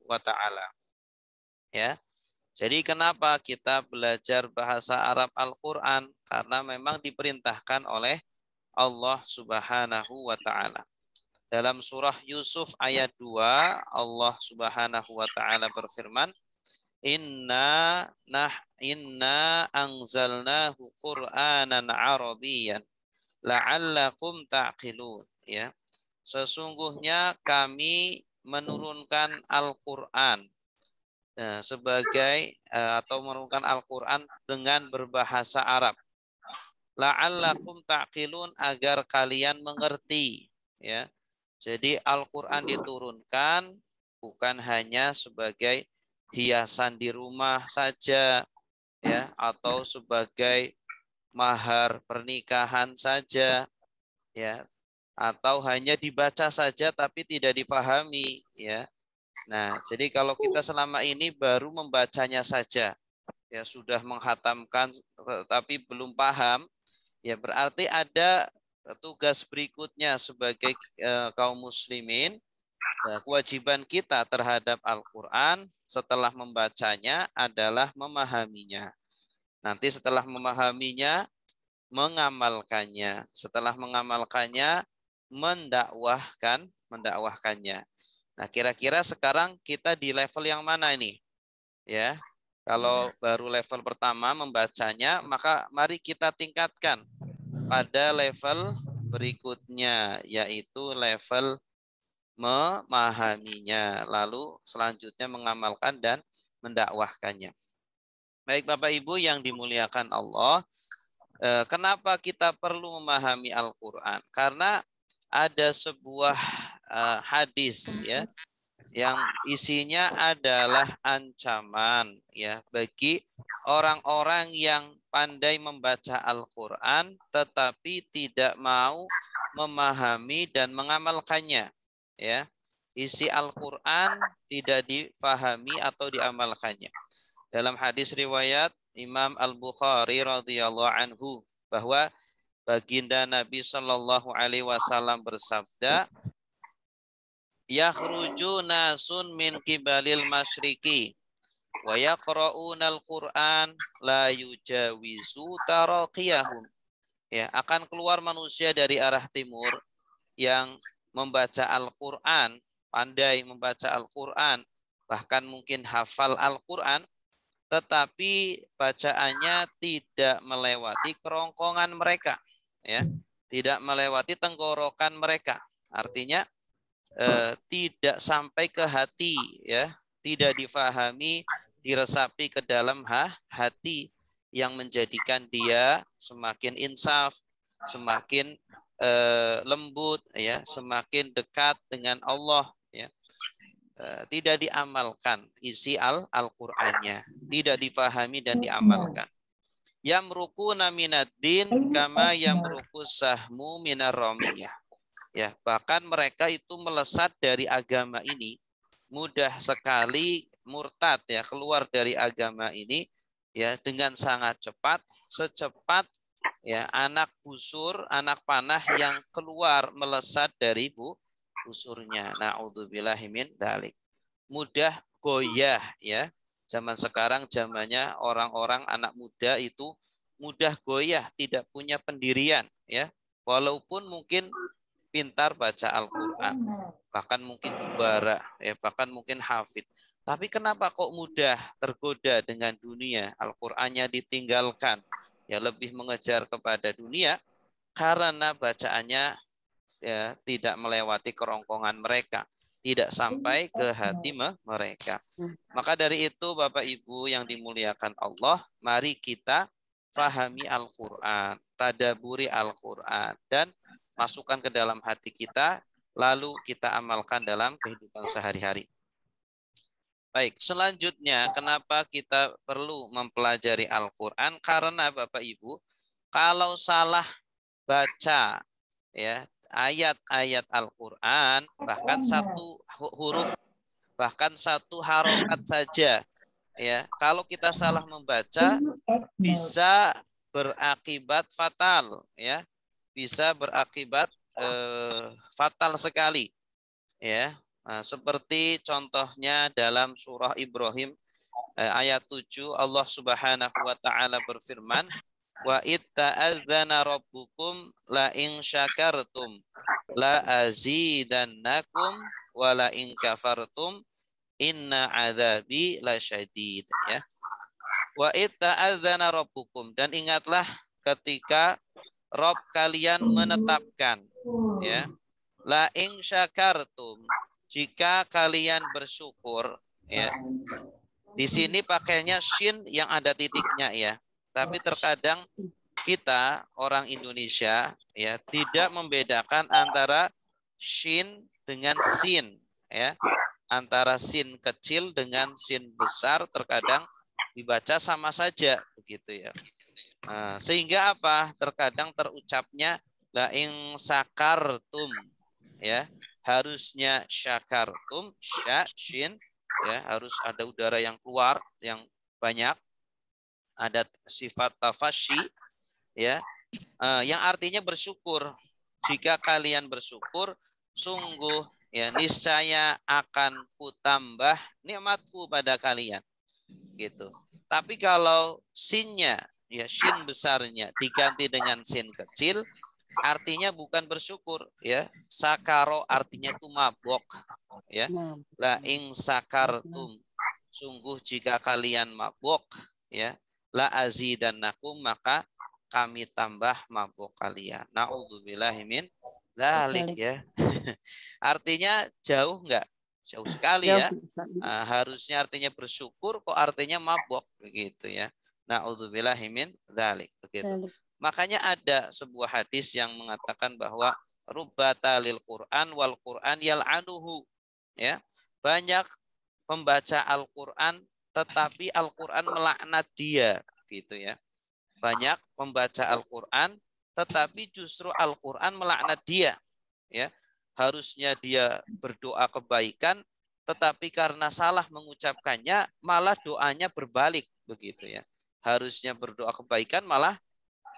wa ta'ala. Ya. Jadi kenapa kita belajar bahasa Arab Al-Qur'an? Karena memang diperintahkan oleh Allah Subhanahu wa ta'ala. Dalam surah Yusuf ayat 2, Allah Subhanahu wa ta'ala berfirman, Inna anzalnahu Qur'anan Arabiyyan la'allakum ta'qilun. Ya. Sesungguhnya kami menurunkan Al-Qur'an sebagai atau menurunkan Al-Qur'an dengan berbahasa Arab. La'allakum ta'qilun, agar kalian mengerti, ya. Jadi Al-Qur'an diturunkan bukan hanya sebagai hiasan di rumah saja, ya, atau sebagai mahar pernikahan saja, ya, atau hanya dibaca saja tapi tidak dipahami, ya. Nah, jadi kalau kita selama ini baru membacanya saja, ya, sudah menghatamkan tapi belum paham, ya berarti ada tugas berikutnya sebagai kaum muslimin. Ya, kewajiban kita terhadap Al-Quran setelah membacanya adalah memahaminya. Nanti setelah memahaminya, mengamalkannya. Setelah mengamalkannya, mendakwahkannya. Nah, kira-kira sekarang kita di level yang mana ini? Ya, kalau baru level pertama membacanya, maka mari kita tingkatkan pada level berikutnya, yaitu level memahaminya, lalu selanjutnya mengamalkan dan mendakwahkannya. Baik Bapak Ibu yang dimuliakan Allah, kenapa kita perlu memahami Al-Quran? Karena ada sebuah hadis, ya, yang isinya adalah ancaman, ya, bagi orang-orang yang pandai membaca Al-Quran tetapi tidak mau memahami dan mengamalkannya, ya. Isi Al-Quran tidak difahami atau diamalkannya. Dalam hadis riwayat Imam Al-Bukhari radhiyallahu anhu, bahwa baginda Nabi Shallallahu alaihi wasallam bersabda, yakhruju nasun min kibalil masyriqi wa yaqra'unal Qur'an la yujawizu taraqiyahum. Ya, akan keluar manusia dari arah timur yang membaca Al-Qur'an, pandai membaca Al-Qur'an, bahkan mungkin hafal Al-Qur'an, tetapi bacaannya tidak melewati kerongkongan mereka, ya, tidak melewati tenggorokan mereka. Artinya tidak sampai ke hati, ya, tidak difahami, diresapi ke dalam hati, yang menjadikan dia semakin insaf, semakin lembut, ya, semakin dekat dengan Allah, ya. Tidak diamalkan isi Al-Qur'annya, tidak dipahami dan diamalkan. Yamruquna minad-din kama yamruqus sahmu minar ramiyah. Ya, bahkan mereka itu melesat dari agama ini, mudah sekali murtad, ya, keluar dari agama ini, ya, dengan sangat cepat, secepat, ya, anak busur, anak panah yang keluar melesat dari busurnya. Na'udzubillahi min dzalik. Mudah goyah, ya. Zaman sekarang zamannya orang-orang anak muda itu mudah goyah, tidak punya pendirian, ya. Walaupun mungkin pintar baca Al-Quran, bahkan mungkin juara, ya, bahkan mungkin hafid. Tapi kenapa kok mudah tergoda dengan dunia? Al-Qur'annya ditinggalkan, ya, lebih mengejar kepada dunia karena bacaannya, ya, tidak melewati kerongkongan mereka, tidak sampai ke hati mereka. Maka dari itu Bapak Ibu yang dimuliakan Allah, mari kita pahami Al-Quran, tadaburi Al-Quran, dan masukkan ke dalam hati kita, lalu kita amalkan dalam kehidupan sehari-hari. Baik, selanjutnya kenapa kita perlu mempelajari Al-Quran? Karena Bapak Ibu, kalau salah baca, ya, ayat-ayat Al-Quran, bahkan satu huruf, bahkan satu harokat saja, ya, kalau kita salah membaca bisa berakibat fatal, ya, bisa berakibat fatal sekali, ya. Nah, seperti contohnya dalam surah Ibrahim ayat 7, Allah Subhanahu wa taala berfirman, wa itta'adzana rabbukum la in syakartum la azidannakum wa la in kafartum inna adzabi lasyadid, ya. Wa itta'adzana rabbukum, dan ingatlah ketika Rob kalian menetapkan, ya, la in syakartum, jika kalian bersyukur, ya. Di sini pakainya shin yang ada titiknya, ya. Tapi terkadang kita orang Indonesia, ya, tidak membedakan antara shin dengan sin, ya. Antara sin kecil dengan sin besar terkadang dibaca sama saja begitu, ya. Nah, sehingga apa? Terkadang terucapnya la in sakartum, ya. Harusnya syakartum, sya, shin, ya, harus ada udara yang keluar yang banyak, ada sifat tafashi, ya, yang artinya bersyukur. Jika kalian bersyukur, sungguh, ya, niscaya akan kutambah nikmatku pada kalian, gitu. Tapi kalau sinnya, ya, shin besarnya diganti dengan sin kecil, artinya bukan bersyukur, ya. Sakaro artinya itu mabok, ya. La ing sakartum, sungguh jika kalian mabok, ya, la azidannakum, maka kami tambah mabok kalian. Na'udzubillahi min dzalik, ya. Artinya jauh enggak? Jauh sekali, ya. Harusnya artinya bersyukur, kok artinya mabok begitu, ya. Na'udzubillahi min dzalik, begitu. Makanya ada sebuah hadis yang mengatakan bahwa rubbata lil Quran wal Quran yal'anuhu, ya. Banyak pembaca Al-Quran tetapi Al-Quran melaknat dia, gitu, ya. Banyak pembaca Al-Quran tetapi justru Al-Quran melaknat dia, ya. Harusnya dia berdoa kebaikan tetapi karena salah mengucapkannya malah doanya berbalik, begitu, ya. Harusnya berdoa kebaikan malah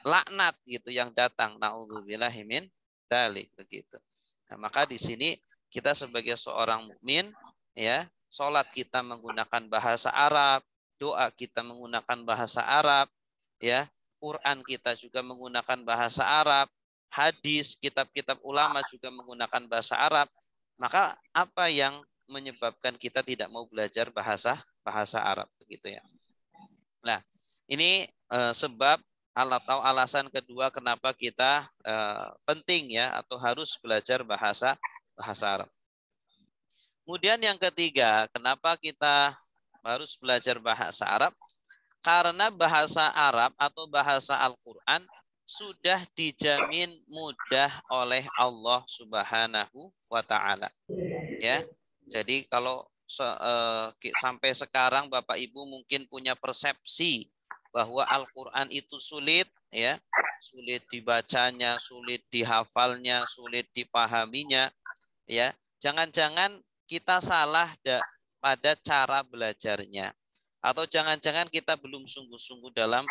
laknat, gitu, yang datang. Na'udzubillahi min dzalik, begitu. Nah, maka di sini kita sebagai seorang mukmin, ya, salat kita menggunakan bahasa Arab, doa kita menggunakan bahasa Arab, ya, Quran kita juga menggunakan bahasa Arab, hadis, kitab-kitab ulama juga menggunakan bahasa Arab. Maka apa yang menyebabkan kita tidak mau belajar bahasa Arab, begitu, ya. Nah, ini sebab atau alasan kedua kenapa kita penting, ya, atau harus belajar bahasa Arab. Kemudian yang ketiga, kenapa kita harus belajar bahasa Arab? Karena bahasa Arab atau bahasa Al-Quran sudah dijamin mudah oleh Allah Subhanahu wa taala, ya. Jadi kalau sampai sekarang Bapak Ibu mungkin punya persepsi bahwa Al-Quran itu sulit, ya, sulit dibacanya, sulit dihafalnya, sulit dipahaminya, ya. Jangan-jangan kita salah pada cara belajarnya, atau jangan-jangan kita belum sungguh-sungguh dalam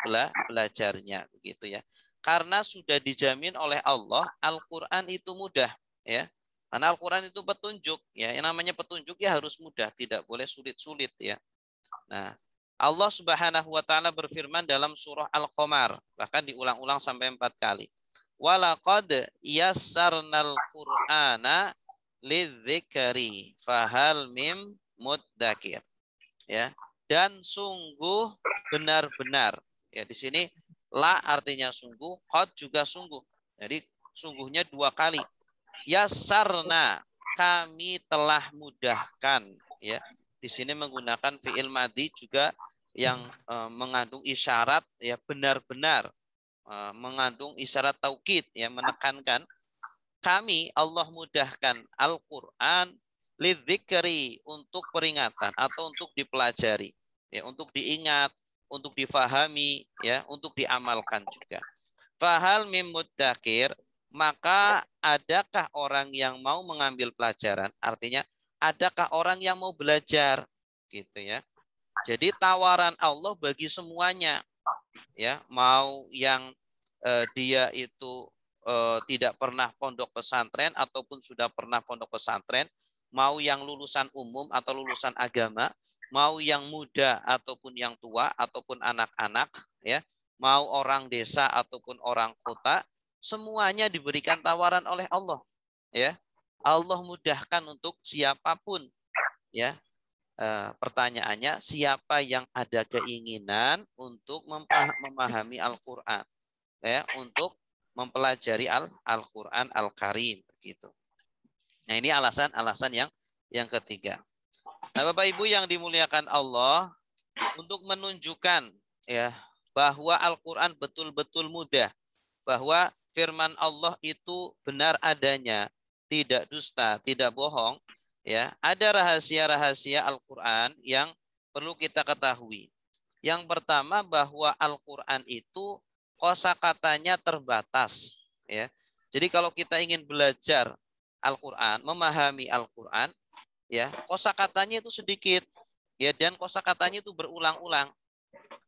belajarnya, begitu, ya. Karena sudah dijamin oleh Allah, Al-Quran itu mudah, ya. Karena Al-Quran itu petunjuk, ya. Yang namanya petunjuk ya harus mudah, tidak boleh sulit-sulit, ya. Nah, Allah Subhanahu wa taala berfirman dalam surah Al-Qamar, bahkan diulang-ulang sampai 4 kali. Walaqad yassarnal Qur'ana lidzikri fahal mim muddakir. Ya. Dan sungguh benar-benar. Ya, di sini la artinya sungguh, qad juga sungguh. Jadi sungguhnya 2 kali. Yassarna, kami telah mudahkan, ya. Di sini menggunakan fi'il madhi juga yang mengandung isyarat, ya, benar-benar, mengandung isyarat taukid, ya, menekankan. Kami Allah mudahkan Al-Quran lidzikri, untuk peringatan atau untuk dipelajari, ya, untuk diingat, untuk difahami, ya, untuk diamalkan juga. Fahal mim muddakir, maka adakah orang yang mau mengambil pelajaran? Artinya adakah orang yang mau belajar, gitu, ya. Jadi tawaran Allah bagi semuanya, ya. Mau yang dia itu tidak pernah pondok pesantren ataupun sudah pernah pondok pesantren, mau yang lulusan umum atau lulusan agama, mau yang muda ataupun yang tua ataupun anak-anak, ya, mau orang desa ataupun orang kota, semuanya diberikan tawaran oleh Allah, ya. Allah mudahkan untuk siapapun, ya. Pertanyaannya, siapa yang ada keinginan untuk memahami Al-Qur'an, ya, untuk mempelajari Al-Qur'an Al-Karim begitu. Nah, ini alasan-alasan yang ketiga. Nah, Bapak Ibu yang dimuliakan Allah, untuk menunjukkan, ya, bahwa Al-Qur'an betul-betul mudah, bahwa firman Allah itu benar adanya, tidak dusta, tidak bohong, ya. Ada rahasia-rahasia Al-Qur'an yang perlu kita ketahui. Yang pertama, bahwa Al-Qur'an itu kosakatanya terbatas, ya. Jadi kalau kita ingin belajar Al-Qur'an, memahami Al-Qur'an, ya, kosakatanya itu sedikit, ya, dan kosakatanya itu berulang-ulang.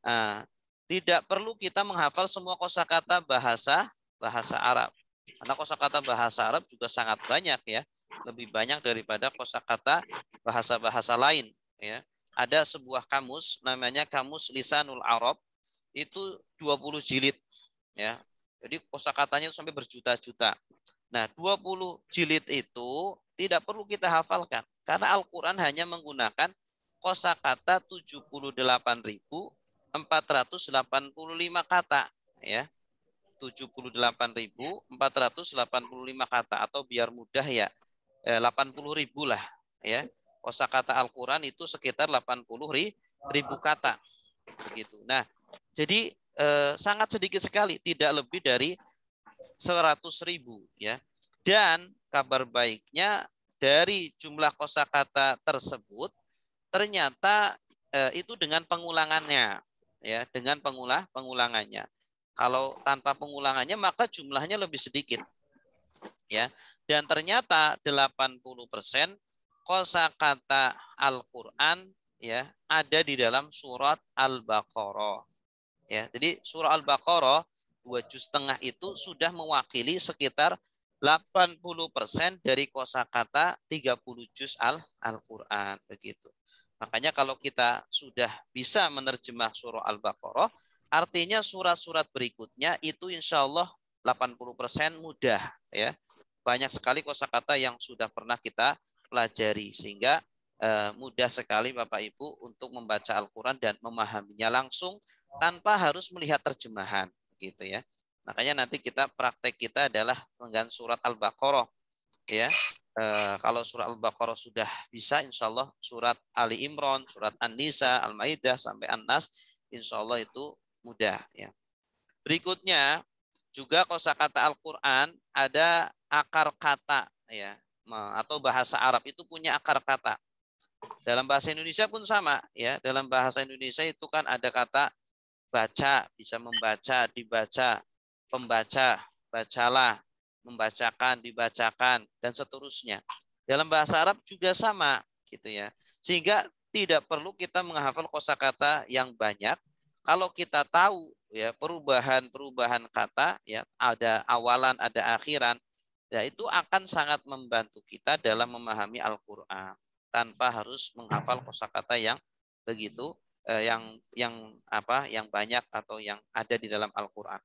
Nah, tidak perlu kita menghafal semua kosakata bahasa Arab. Karena kosakata bahasa Arab juga sangat banyak, ya, lebih banyak daripada kosakata bahasa-bahasa lain, ya. Ada sebuah kamus namanya Kamus Lisanul Arab, itu 20 jilid, ya. Jadi kosakatanya sampai berjuta-juta. Nah, 20 jilid itu tidak perlu kita hafalkan karena Al-Qur'an hanya menggunakan kosakata 78.485 kata, ya. 78.485 kata, atau biar mudah, ya, 80.000 lah, ya. Kosakata Al-Qur'an itu sekitar 80.000 kata begitu. Nah, jadi sangat sedikit sekali, tidak lebih dari 100.000, ya. Dan kabar baiknya, dari jumlah kosakata tersebut ternyata itu dengan pengulangannya, ya, dengan pengulangannya. Kalau tanpa pengulangannya maka jumlahnya lebih sedikit, ya. Dan ternyata 80% kosakata Al-Qur'an, ya, ada di dalam surat Al-Baqarah, ya. Jadi surah Al-Baqarah 2 juz setengah itu sudah mewakili sekitar 80% dari kosakata 30 juz Al-Qur'an begitu. Makanya kalau kita sudah bisa menerjemah surah Al-Baqarah, artinya surat-surat berikutnya itu insya Allah 80% mudah, ya. Banyak sekali kosakata yang sudah pernah kita pelajari, sehingga mudah sekali Bapak Ibu untuk membaca Al-Qur'an dan memahaminya langsung tanpa harus melihat terjemahan, gitu, ya. Makanya nanti praktek kita adalah dengan surat Al-Baqarah, ya. Kalau surat Al-Baqarah sudah bisa, insya Allah surat Ali Imran, surat An-Nisa, Al-Maidah sampai An-Nas, insya Allah itu mudah, ya. Berikutnya juga kosakata Al-Qur'an ada akar kata, ya, atau bahasa Arab itu punya akar kata. Dalam bahasa Indonesia pun sama, ya. Dalam bahasa Indonesia itu kan ada kata baca, bisa membaca, dibaca, pembaca, bacalah, membacakan, dibacakan, dan seterusnya. Dalam bahasa Arab juga sama, gitu, ya. Sehingga tidak perlu kita menghafal kosakata yang banyak. Kalau kita tahu, ya, perubahan-perubahan kata, ya, ada awalan, ada akhiran, ya, itu akan sangat membantu kita dalam memahami Al-Qur'an tanpa harus menghafal kosakata yang begitu yang banyak atau yang ada di dalam Al-Qur'an.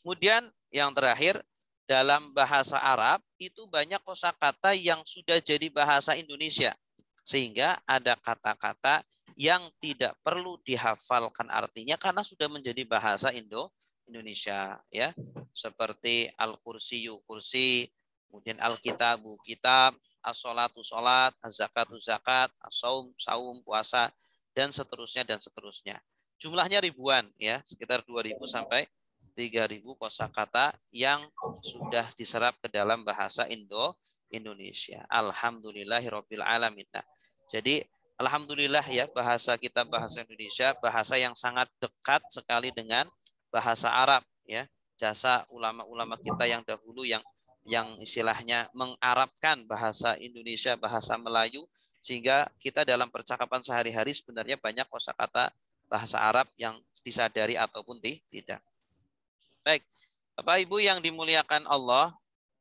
Kemudian yang terakhir, dalam bahasa Arab itu banyak kosakata yang sudah jadi bahasa Indonesia, sehingga ada kata-kata yang tidak perlu dihafalkan artinya karena sudah menjadi bahasa Indonesia, ya. Seperti Al-Kursiyu, kursi, kemudian Al-Kitabu, kitab, As-Sholatu, sholat, Az-Zakatu, zakat, As-Saum, saum, puasa, dan seterusnya dan seterusnya. Jumlahnya ribuan, ya, sekitar 2.000 sampai 3.000 kosakata yang sudah diserap ke dalam bahasa Indonesia. Alhamdulillahirabbil alamin. Nah, jadi alhamdulillah, ya, bahasa kita, bahasa Indonesia, bahasa yang sangat dekat sekali dengan bahasa Arab, ya. Jasa ulama-ulama kita yang dahulu yang istilahnya mengarabkan bahasa Indonesia, bahasa Melayu, sehingga kita dalam percakapan sehari-hari sebenarnya banyak kosakata bahasa Arab yang disadari ataupun tidak. Baik, Bapak Ibu yang dimuliakan Allah,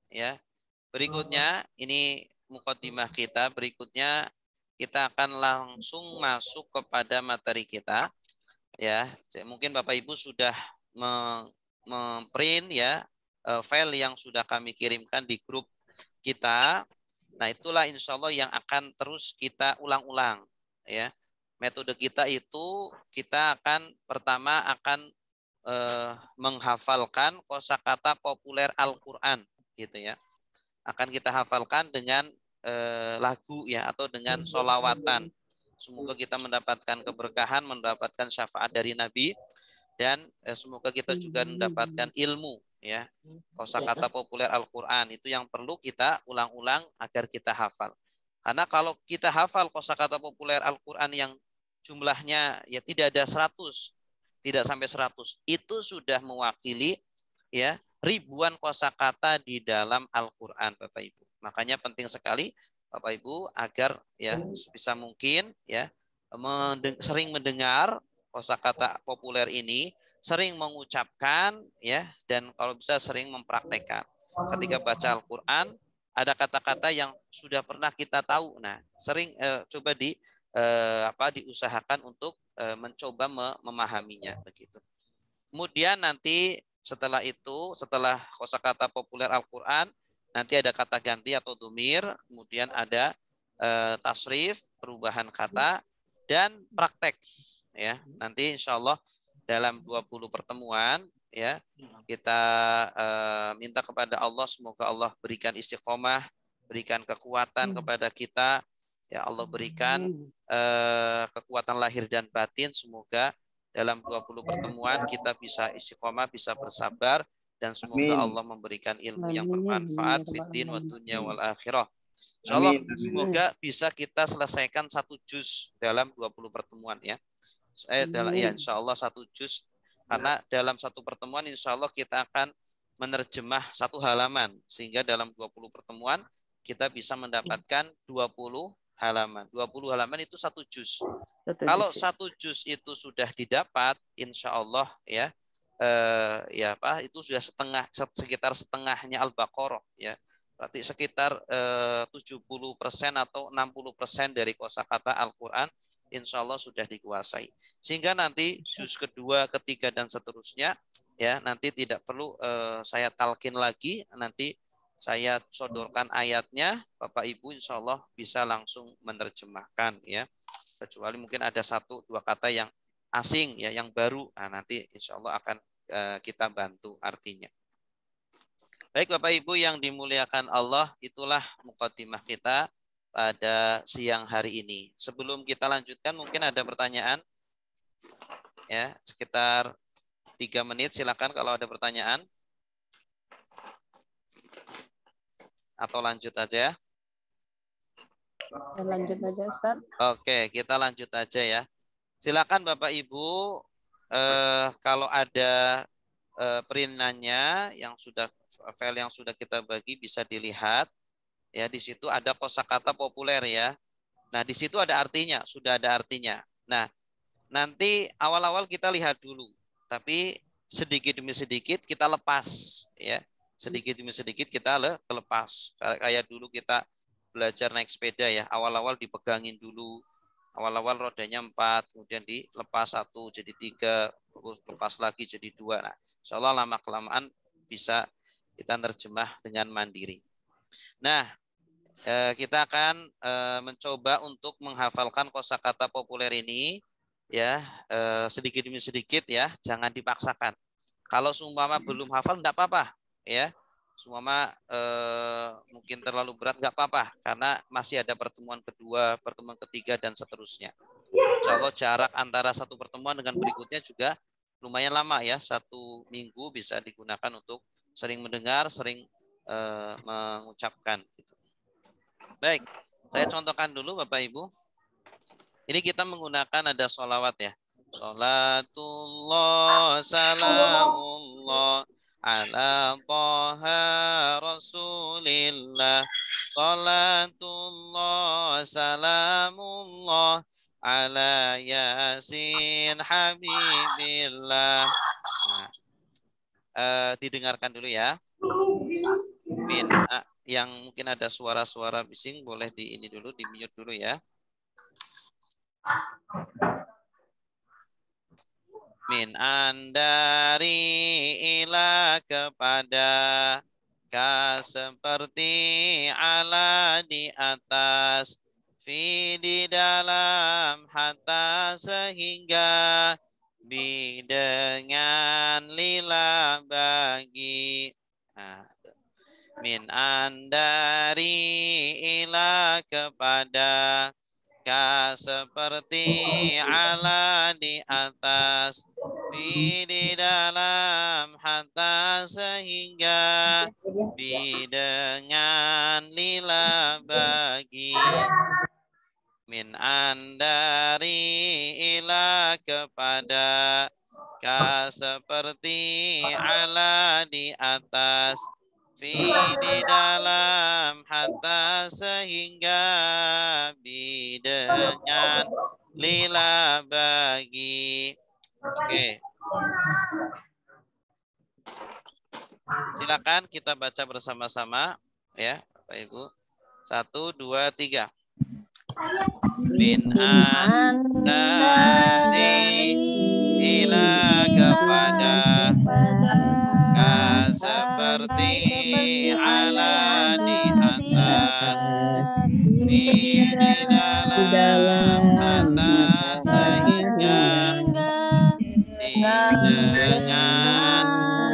ya. Berikutnya ini mukadimah kita. Berikutnya kita akan langsung masuk kepada materi kita. Ya, mungkin Bapak Ibu sudah memprint ya file yang sudah kami kirimkan di grup kita. Nah, itulah insya Allah yang akan terus kita ulang-ulang. Ya, metode kita itu kita akan pertama akan menghafalkan kosakata populer Al-Quran, gitu ya. Akan kita hafalkan dengan lagu ya atau dengan solawatan. Semoga kita mendapatkan keberkahan, mendapatkan syafaat dari Nabi, dan semoga kita juga mendapatkan ilmu ya. Kosakata populer Al-Quran itu yang perlu kita ulang-ulang agar kita hafal. Karena kalau kita hafal kosakata populer Al-Quran yang jumlahnya ya tidak ada 100, tidak sampai 100, itu sudah mewakili ya ribuan kosakata di dalam Al-Quran, Bapak Ibu. Makanya penting sekali Bapak Ibu agar ya sebisa mungkin ya sering mendengar kosakata populer ini, sering mengucapkan ya, dan kalau bisa sering mempraktekkan. Ketika baca Al-Quran ada kata-kata yang sudah pernah kita tahu. Nah, sering coba diusahakan untuk mencoba memahaminya begitu. Kemudian nanti setelah itu, setelah kosakata populer Al-Quran, nanti ada kata ganti atau domir, kemudian ada tasrif, perubahan kata, dan praktek. Ya, nanti insya Allah dalam 20 pertemuan ya kita minta kepada Allah semoga Allah berikan istiqomah, berikan kekuatan kepada kita. Ya Allah berikan kekuatan lahir dan batin, semoga dalam 20 pertemuan kita bisa istiqomah, bisa bersabar, dan semoga Allah memberikan ilmu yang bermanfaat fiddin wa dunya wal akhirah. Insyaallah semoga bisa kita selesaikan 1 juz dalam 20 pertemuan ya. Insyaallah 1 juz, karena dalam 1 pertemuan insyaallah kita akan menerjemah 1 halaman, sehingga dalam 20 pertemuan kita bisa mendapatkan 20 halaman. 20 halaman itu 1 juz. Kalau 1 juz itu sudah didapat, insya Allah ya, itu sudah sekitar setengahnya Al-Baqarah ya. Berarti sekitar 70% atau 60% dari kosakata Al-Quran insya Allah sudah dikuasai. Sehingga nanti juz kedua, ketiga, dan seterusnya ya nanti tidak perlu saya talkin lagi, nanti saya sodorkan ayatnya, Bapak Ibu insya Allah bisa langsung menerjemahkan ya. Kecuali mungkin ada 1-2 kata yang asing ya, yang baru, nah nanti insya Allah akan kita bantu artinya. Baik Bapak Ibu yang dimuliakan Allah, itulah mukadimah kita pada siang hari ini. Sebelum kita lanjutkan mungkin ada pertanyaan ya, sekitar 3 menit, silakan kalau ada pertanyaan. Atau lanjut aja? Lanjut aja Ustaz. Oke, kita lanjut aja ya. Silakan Bapak Ibu, kalau ada perintannya yang sudah file yang sudah kita bagi bisa dilihat ya. Di situ ada kosakata populer ya. Nah di situ ada artinya, sudah ada artinya. Nah nanti awal-awal kita lihat dulu, tapi sedikit demi sedikit kita lepas ya. Sedikit demi sedikit kita lepas. Kayak dulu kita belajar naik sepeda ya, awal-awal dipegangin dulu. Awal-awal rodanya 4, kemudian dilepas 1 jadi 3, lepas lagi jadi 2. Nah, insya Allah lama-kelamaan bisa kita terjemah dengan mandiri. Nah, kita akan mencoba untuk menghafalkan kosakata populer ini ya, sedikit demi sedikit ya, jangan dipaksakan. Kalau seumpama belum hafal enggak apa-apa ya. Seumpama mungkin terlalu berat enggak apa-apa, karena masih ada pertemuan kedua, pertemuan ketiga, dan seterusnya. Insya Allah jarak antara 1 pertemuan dengan berikutnya juga lumayan lama ya, 1 minggu bisa digunakan untuk sering mendengar, sering mengucapkan. Baik, saya contohkan dulu Bapak Ibu. Ini kita menggunakan ada sholawat ya. Sholatullah salamullah ala Taha Rasulillah. Sholatullah salamullah ala Yasin Habibillah. Nah, didengarkan dulu ya. yang mungkin ada suara-suara bising boleh di ini dulu, di mute dulu ya. Min andari ila kepada ka seperti ala di atas fi di dalam hatta sehingga bi dengan lila bagi. Nah, min andari ila kepada ka seperti ala di atas fi di dalam hatta sehingga bi dengan lila bagi min andari ila kepada ka seperti ala di atas fi di dalam hatta sehingga bi dengan lila bagi. Oke. Silakan kita baca bersama-sama ya, Bapak Ibu. 1, 2, 3. Min andari ila kepada ka seperti ala di atas fi di dalam hatta sehingga di dengan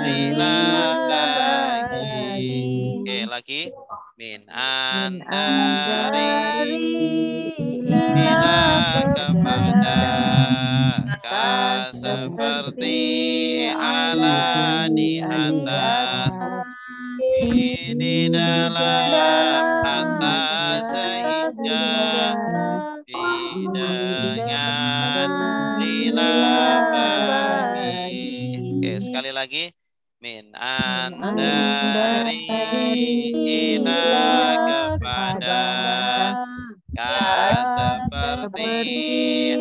lila bagi. Oke, lagi. Min andari ila kepada ka seperti ala di atas fi di dalam hatta sehingga di dengan lila bagi. Oke, sekali lagi. Min andari ila kepada ka seperti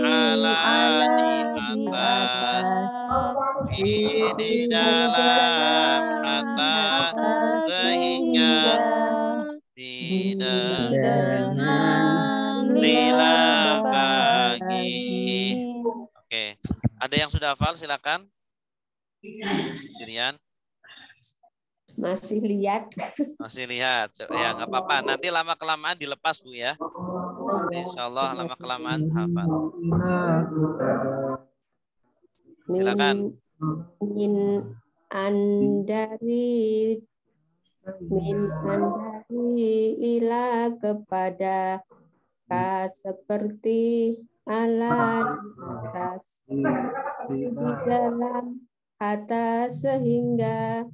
ala di atas fi di dalam hatta sehingga di dengan lila bagi. Oke, ada yang sudah hafal silakan. Sirian. Masih lihat. Masih lihat. Ya, nggak apa-apa. Nanti lama-kelamaan dilepas, Bu ya. Insya Allah lama-kelamaan hafal. Silakan. Min andari ila kepada ka seperti ala di atas di dalam atas sehingga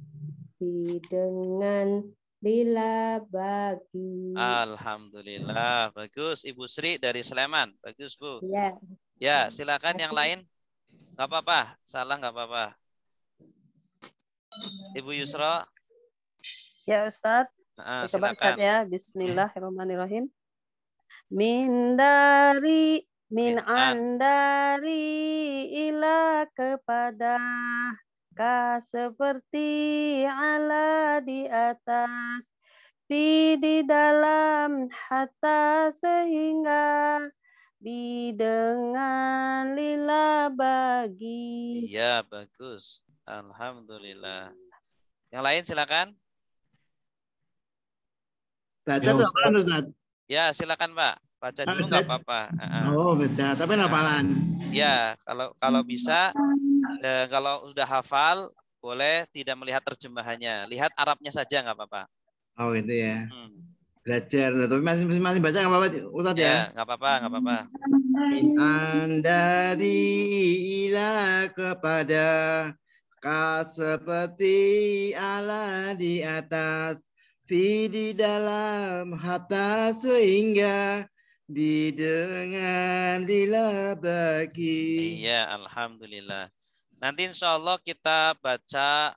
di dengan lila bagi. Alhamdulillah, bagus Ibu Sri dari Sleman, bagus Bu. Ya. Ya, silakan yang lain. Nggak apa-apa, salah nggak apa-apa. Ibu Yusra. Ya Ustadz, coba Silakan. Ustadz ya. Bismillahirrahmanirrahim. Min andari ila kepada ka seperti ala di atas fi di dalam hatta sehingga bi dengan lila bagi. Iya, bagus. Alhamdulillah. Yang lain silakan. Baca tuh hafalan Ustaz. Ya, silakan Pak. Baca dulu nggak apa-apa. Oh, baca, tapi hafalan. Ya, kalau bisa, kalau sudah hafal, boleh tidak melihat terjemahannya. Lihat Arabnya saja nggak apa-apa. Oh, gitu ya. Belajar, tapi masih baca nggak apa-apa Ustaz ya? Nggak apa-apa, nggak apa-apa. Min andari ila kepada ka seperti ala di atas fi di dalam hatta sehingga bi dengan lila bagi. Iya, alhamdulillah. Nanti insya Allah kita baca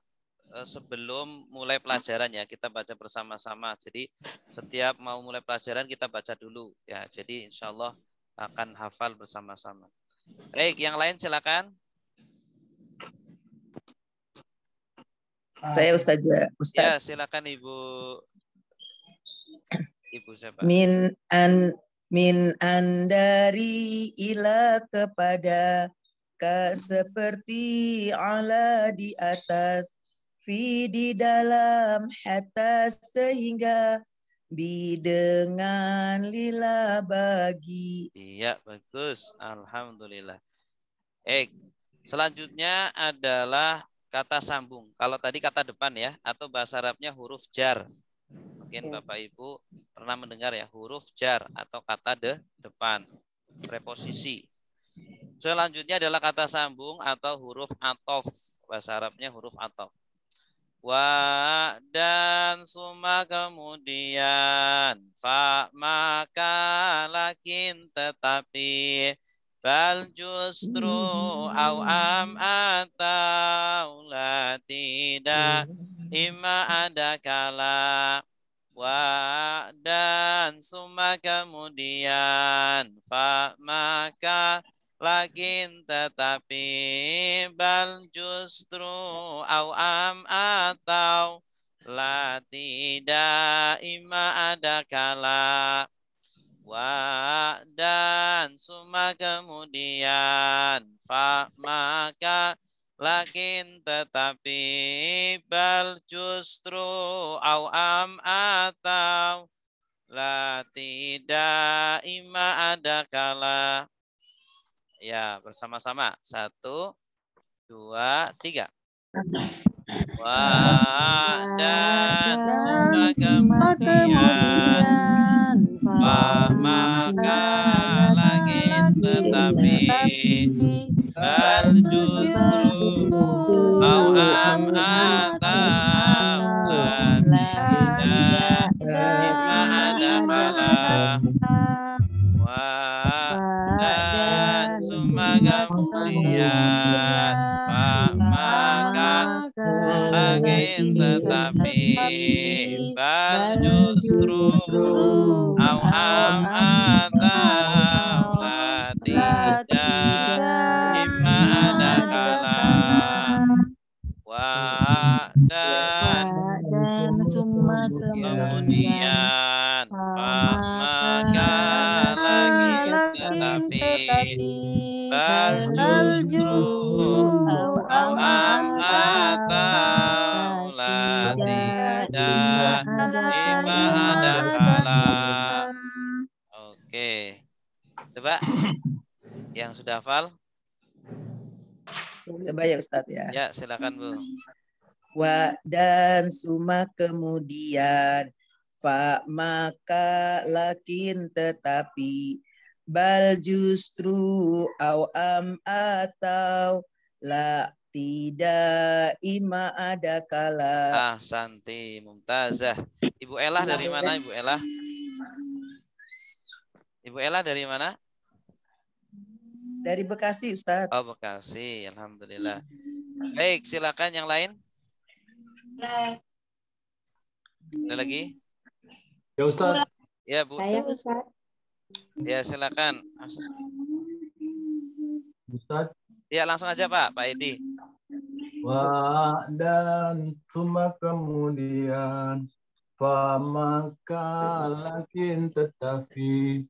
sebelum mulai pelajaran ya, kita baca bersama-sama. Jadi setiap mau mulai pelajaran kita baca dulu ya. Jadi insya Allah akan hafal bersama-sama. Baik, yang lain silakan. Saya Ustaz. Ya, silakan Ibu Ibu siapa? Min dari ila kepada ka seperti ala di atas, fi di dalam, hatta sehingga, bi dengan, lila bagi. Iya, bagus. Alhamdulillah. Selanjutnya adalah kata sambung. Kalau tadi kata depan ya, atau bahasa Arabnya huruf jar. Mungkin Bapak Ibu pernah mendengar ya, huruf jar atau kata depan, preposisi. Selanjutnya adalah kata sambung atau huruf atof. Bahasa Arabnya huruf atof. Wa dan suma kemudian fa maka lakin tetapi bal justru au am atau la tidak ima ada kala. Wa dan suma kemudian fa maka lakin tetapi bal justru au am atau la tidak ima ada kala. Wa dan suma kemudian fa maka lakin tetapi bal justru au am atau la tidak ima ada kala. Ya, bersama-sama. 1, 2, 3. Wa dan suma kemudian fa maka lakin tetapi bal justru au am atau la tidak ima ada kala. Wa dan suma kemudian fa maka lakin tetapi bal justru au am atau la tidak ima ada kala. Wa dan summa kemudian fa maka lakin tetapi bal justru au am atau la tidak ima ada kala. Oke, coba yang sudah hafal. Coba ya Ustadz ya. Ya, silakan Bu. Wa dan suma kemudian fa maka lakin tetapi bal justru au am atau la tidak ima ada kala. Santi mumtazah. Ibu Elah dari mana Ibu Elah? Ibu Elah dari mana? Dari Bekasi Ustadz. Oh, Bekasi. Alhamdulillah. Baik, silakan yang lain. Ada lagi? Ya Ustaz. Ya Bu. Saya Ustaz. Ya silakan. Ustaz. Ya langsung aja Pak Edi. Wa dan suma kemudian fa maka lakin tetapi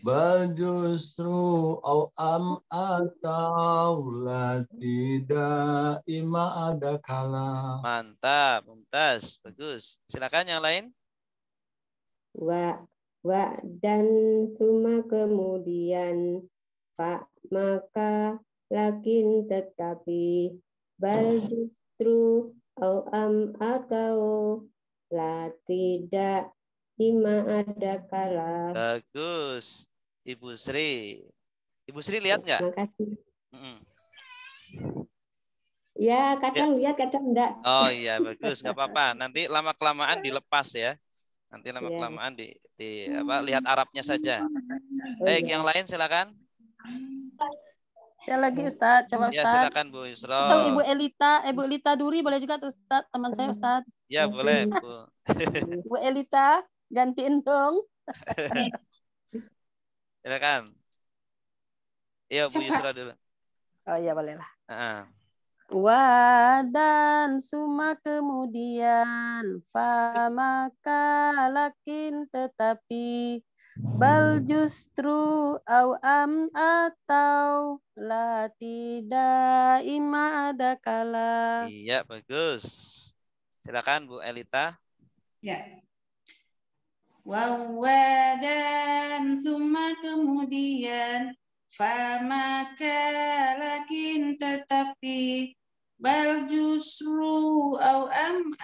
bal justru au am atau la tidak ima ada kala. Mantap, mumtaz, bagus. Silakan yang lain. Wa dan suma kemudian fa maka lakin tetapi bal justru au am atau la tidak ima ada kala. Bagus. Ibu Sri. Ibu Sri lihat nggak? Makasih. Ya, kadang lihat, kadang enggak. Oh iya, bagus. Nggak apa-apa. Nanti lama-kelamaan dilepas ya. Nanti lama-kelamaan lihat Arabnya saja. Baik, yang lain silakan. Saya lagi Ustaz, coba Ustaz. Ya, silakan Bu Yusro. Atau Ibu Elita Duri boleh juga tuh Ustaz, teman saya Ustaz. Ya, boleh, Bu. Bu Elita, gantiin dong. Silakan. Iya, Bu Yusra dulu. Oh iya, boleh lah. dan suma kemudian famaka lakin tetapi bal justru atau la tidak ima ada kala. Iya, bagus. Silakan Bu Elita. Ya. Dan summa kemudian famaka lakin tetapi bal justru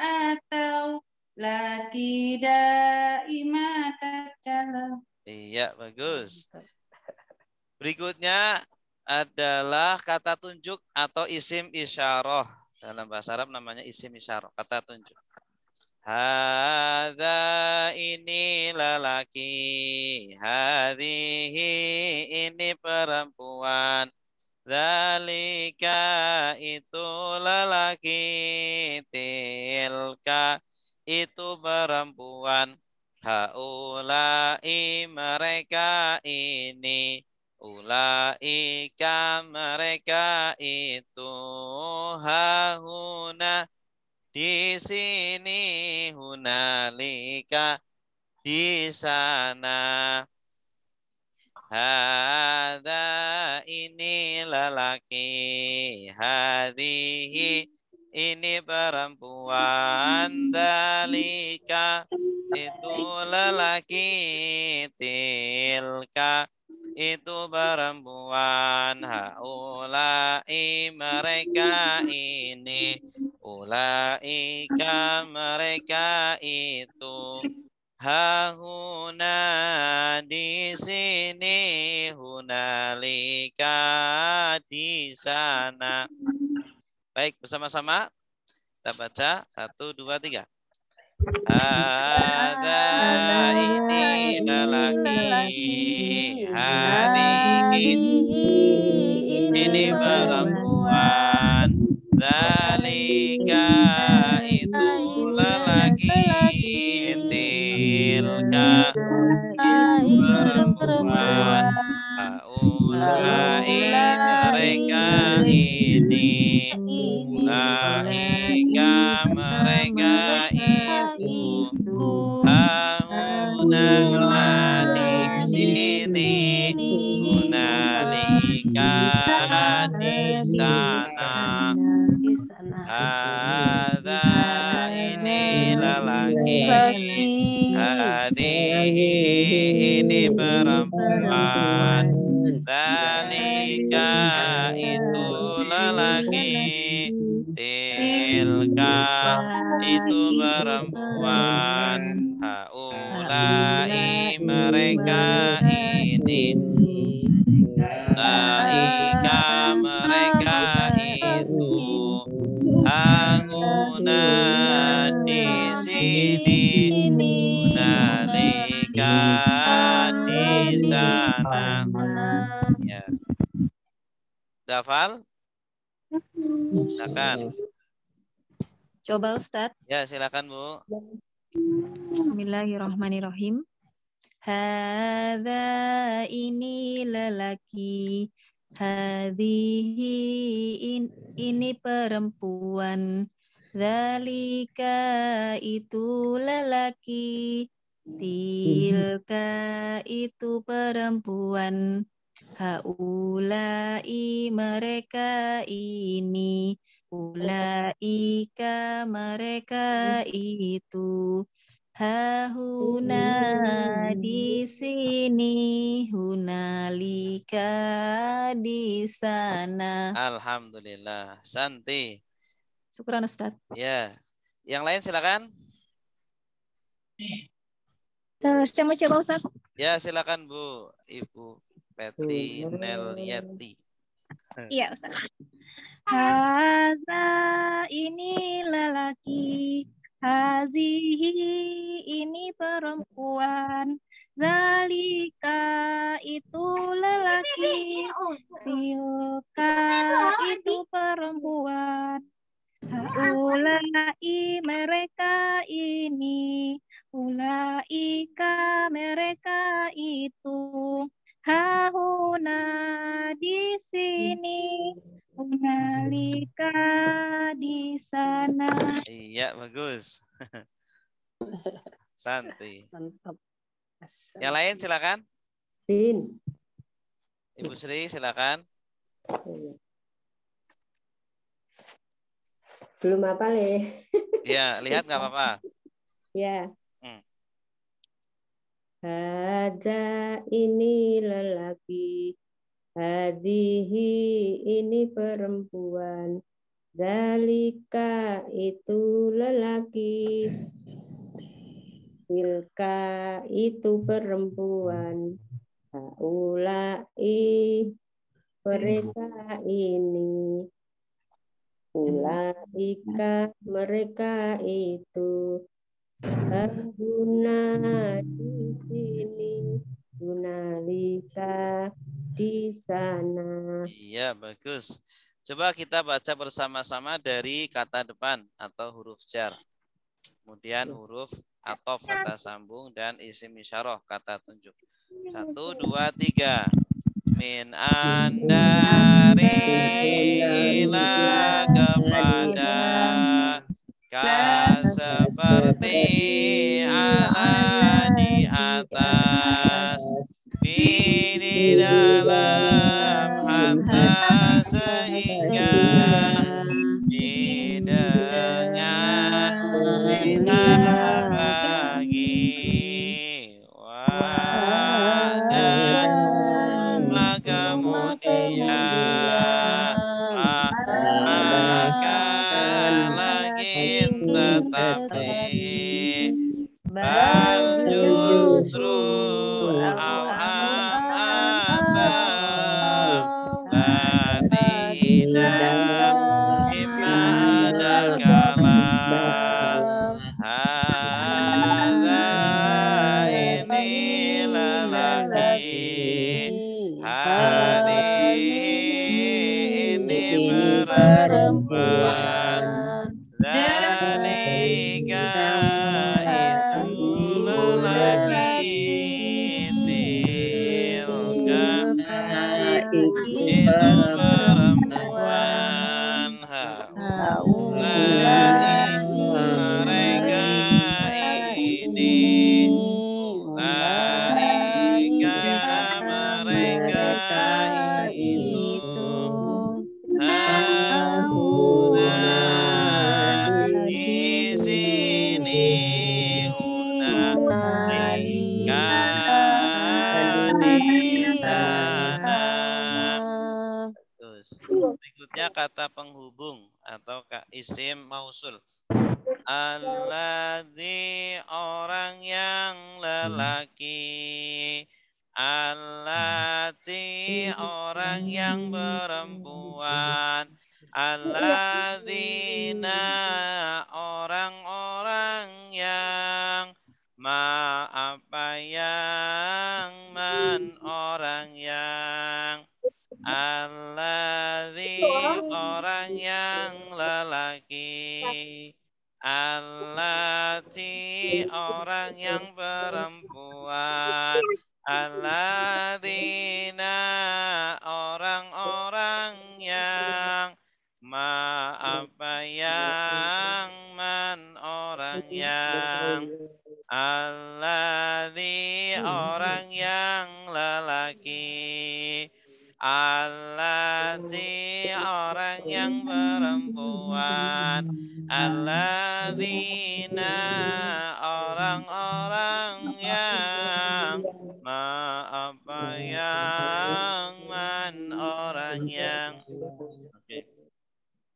atau la tidak ima tatkala. Iya, bagus. Berikutnya adalah kata tunjuk atau isim isyarah. Dalam bahasa Arab namanya isim isyarah, kata tunjuk. Hadza ini lelaki, hadhihi ini perempuan, dzalika itu lelaki, tilka itu perempuan, haulai mereka ini, ulaika mereka itu, hahuna di sini, hunalika di sana. Hadza ini lelaki, hadhihi ini perempuan, dzalika itu lelaki, tilka itu perempuan, haulai mereka ini, ulaika mereka itu, hahuna di sini, hunalika di sana. Baik, bersama-sama kita baca 1, 2, 3. Hadza ini lelaki, hadihi ini perempuan, dzalika itu lelaki, tilka itu perempuan, haulai mereka ini, ulaika mereka itu, hahuna di sini, hunalika di sana. Hadza ini lelaki, hadihi ini perempuan, dzalika itu lelaki, tilka itu perempuan, haulai mereka ini, ulaika mereka itu, hahuna di sini, hunalika di sana. Ya. Hafal? Silakan. Coba Ustadz. Ya, silakan Bu. Bismillahirrahmanirrahim. Hadza ini lelaki, hadhihi ini perempuan, dzalika itu lelaki, tilka itu perempuan, haulai mereka ini, ulaika mereka itu, hahuna di sini, hunalika di sana. Alhamdulillah. Santi. Syukran Ustaz. Ya. Yang lain silakan. Saya mau coba Ustaz. Ya, silakan Bu. Ibu Petri Nelyati. Iya Ustaz. Hadza ini lelaki, hazihi ini perempuan, zalika itu lelaki, tilka itu perempuan, haulai mereka ini, ulaika mereka itu, hahuna di sini, hunalika di sana. Iya, bagus. Santi. Mantap. Yang lain silakan. Din. Ibu Sri silakan. Belum apa le? Ya, lihat nggak apa-apa. Ya. Ada ini lelaki, hadihi ini perempuan, dalika itu lelaki, tilka itu perempuan, haulai mereka ini, ulaika mereka itu. Guna di sini, gunalika di sana. Iya, bagus. Coba kita baca bersama-sama dari kata depan atau huruf jar. Kemudian huruf atau kata sambung dan isim isyarah kata tunjuk. 1, 2, 3. Min andari ila kepada seperti ala di atas, di dalam hatta sehingga didengar bila bagi wadah maka kemudian maka lagi tetapi bal justru au atau tidak ima ada kalam hadza ini lelaki ini perempuan dalika itu lelaki tilka itu perempuan haulai mereka ini ulaika mereka itu hauna di sini hunalika di sana. Terus berikutnya kata penghubung atau isim mausul. Alladzi orang yang lelaki, allati orang yang perempuan, alladzina orang-orang yang apa yang man orang yang alladzi orang yang lelaki, allati orang yang perempuan, alladzina orang-orang yang apa yang man orang yang alladzi orang yang lelaki, allati orang yang perempuan, alladzina orang-orang yang apa yang man orang yang. Oke.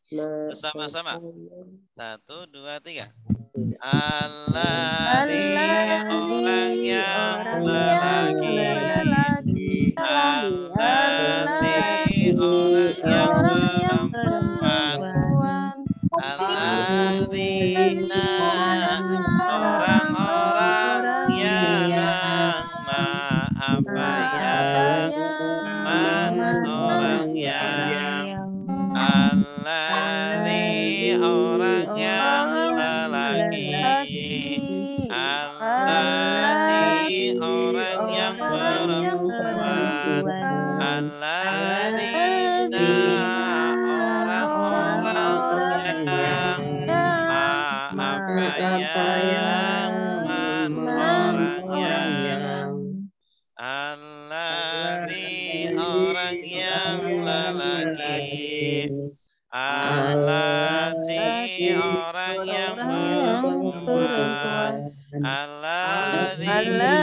Bersama-sama. 1, 2, 3. Alladzi orang yang lelaki, allati orang yang perempuan, alladzina orang-orang yang apa yang man orang yang alladzi orang yang lelaki, allati orang yang perempuan, alladzina orang-orang yang man orang yang alladzi orang yang lelaki alladzi orang yang perempuan alladzina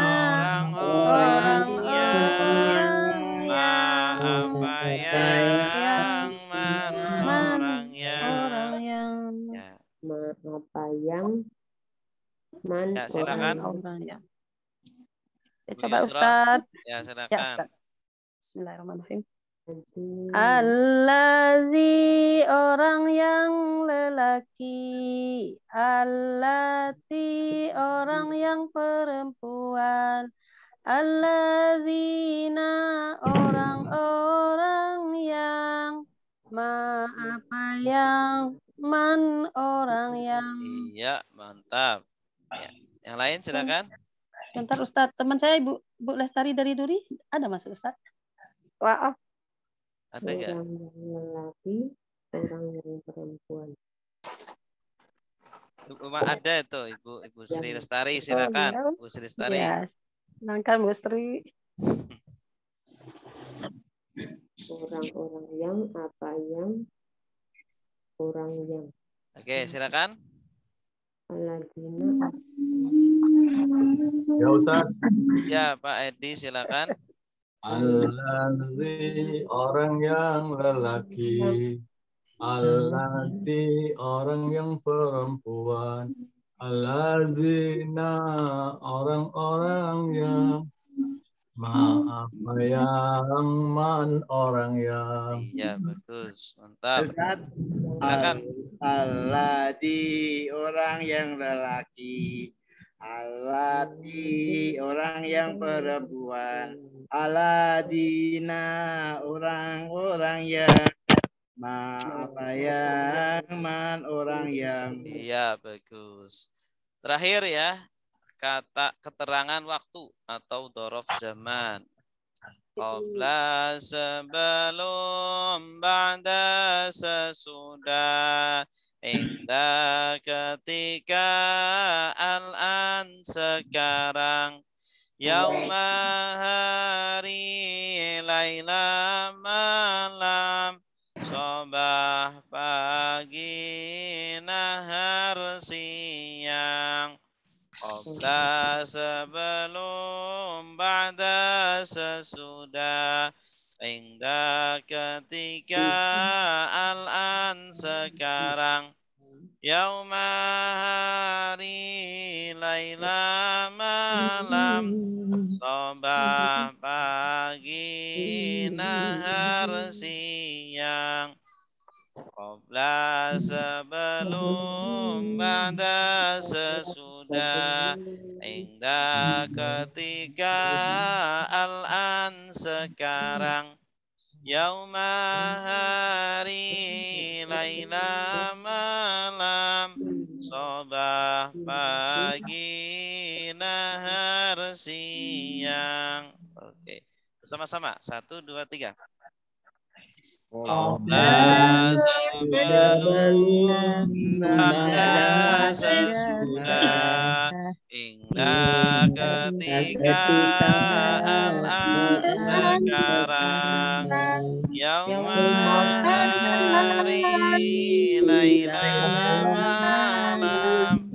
orang-orang yang apa yang man orang yang ya. Apa yang man Ya, silakan. Orang yang. Ya, Bu coba Yusra. Ustaz. Ya, Ya, silakan. Ustaz. Bismillahirrahmanirrahim. Allazi orang yang lelaki, allati orang yang perempuan, allazina orang-orang yang apa yang man orang yang. Iya, mantap. Ya. Yang lain silakan. Bentar Ustaz, teman saya Bu Lestari dari Duri ada masuk Ustaz? Wah, Ada enggak? orang yang lelaki, orang yang perempuan. Ada itu Ibu Sri Lestari, silakan. iya. Bu Sri Lestari. Ya, silahkan Bu Sri. Orang-orang yang apa yang orang yang Oke, silakan. alladzina Ya Ustaz. Ya, Pak Edi, silakan. Allazi orang yang lelaki, allati orang yang perempuan, allazina orang-orang yang apa yang man orang yang. Iya, bagus. Mantap. Ustaz, Silakan. Alladi orang yang lelaki, allati orang yang perempuan, aladina orang-orang yang apa yang man orang yang. Iya, bagus. Terakhir ya, kata keterangan waktu atau dzaraf zaman. Qabla sebelum, ba'da sesudah, inda ketika, al-an sekarang, yauma hari, laila malam, sobah pagi, nahar siang. Qabla sebelum, ba'da sesudah, inda ketika, al-an sekarang, yauma hari, laila malam, sobah pagi, nahar siang. Qabla sebelum, ba'da sesudah, inda ketika, al-an sekarang, yauma hari, laila malam, sobah pagi, nahar siang. Oke, bersama-sama. 1, 2, 3. Qabla sebelum, ba'da sesudah, inda ketika, al-an sekarang, yauma hari, laila malam,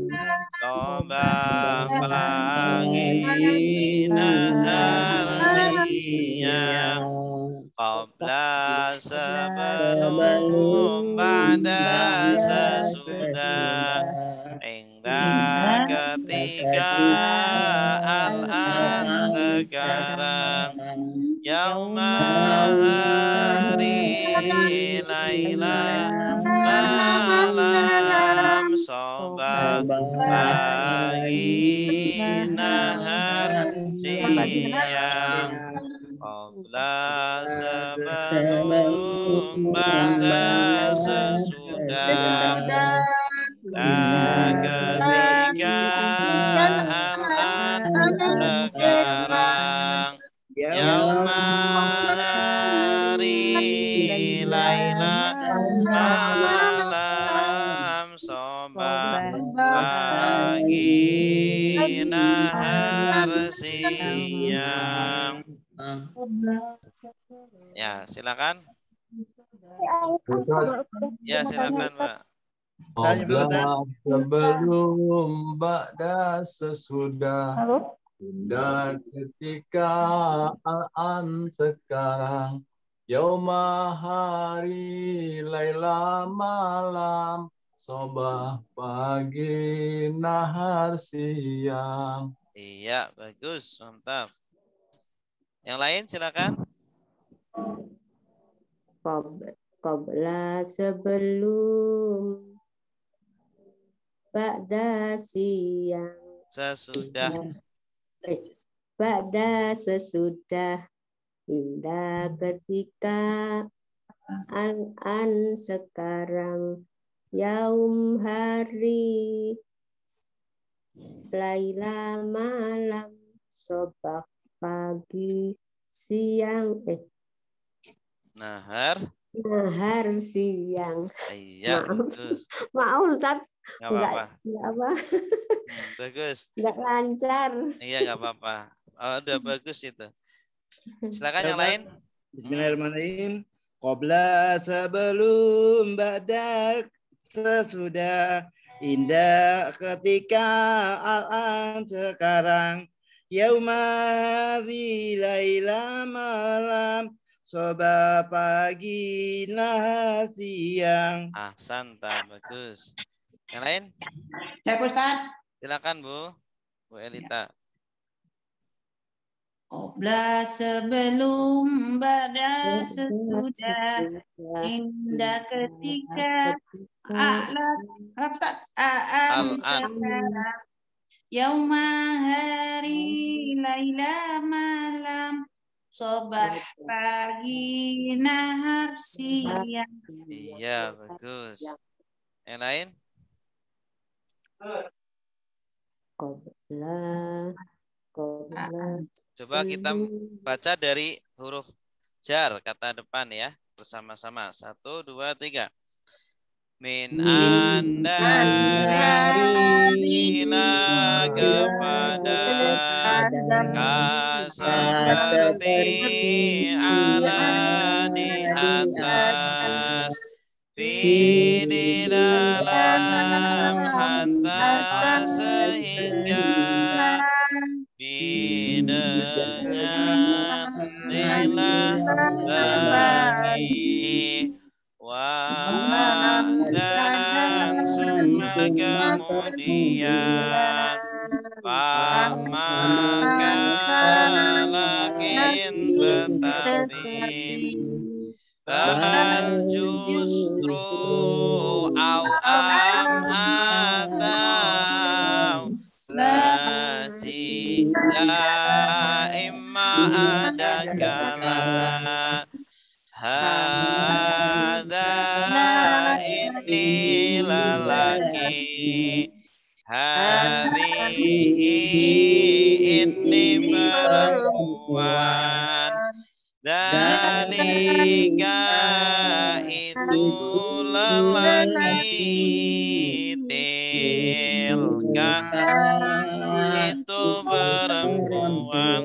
sobah pagi, nahar siang. Qabla sebelum, ba'da sesudah, inda ketika, al-an sekarang, yauma hari, laila malam, sobah pagi, nahar siang. Qabla sebelum, ba'da sesudah, ketika, al-an sekarang, yauma hari, laila malam, sobah Ya, silakan. Ustaz, Ya, silakan, Pak. Qabla sebelum, ba'da sesudah, dan ketika, al-an sekarang, yauma hari, laila malam, sobah pagi, nahar siang. Iya, bagus, mantap. Yang lain silakan. Qabla sebelum, ba'da siang, Sesudah. ba'da sesudah, indah ketika, an sekarang, yaum hari, laila malam, sobah pagi, siang, Nahar. nahar siang. Iya, bagus. Maaf Ustaz, Nggak apa-apa. Bagus. Enggak lancar. Iya, nggak apa-apa. Oh, udah bagus itu. Silakan yang lain. Bismillahirrahmanirrahim. Qabla sebelum, ba'da sesudah, indah ketika, al-an sekarang, yaumari laila malam, soba pagi, nahar siang. Ahsanta, bagus. Yang lain? Saya Ustaz. Silakan Bu Elita. Qabla sebelum, ba'da sesudah, indah ketika, a'am sekarang, yauma hari, laila malam, sobah pagi, nahar siang. Iya, bagus. Yang lain? Coba kita baca dari huruf jar kata depan ya bersama-sama. 1, 2, 3. Min andari ila kepada seperti ala di atas, fi di dalam hatta sehingga, dengan nilai lagi, dan semua kemudian, maka lakin tetapi, bal justru au atau la jika imma ada kala, hadza ini lelaki, hadhihi ini perempuan, dalika itu lelaki, tilka itu perempuan,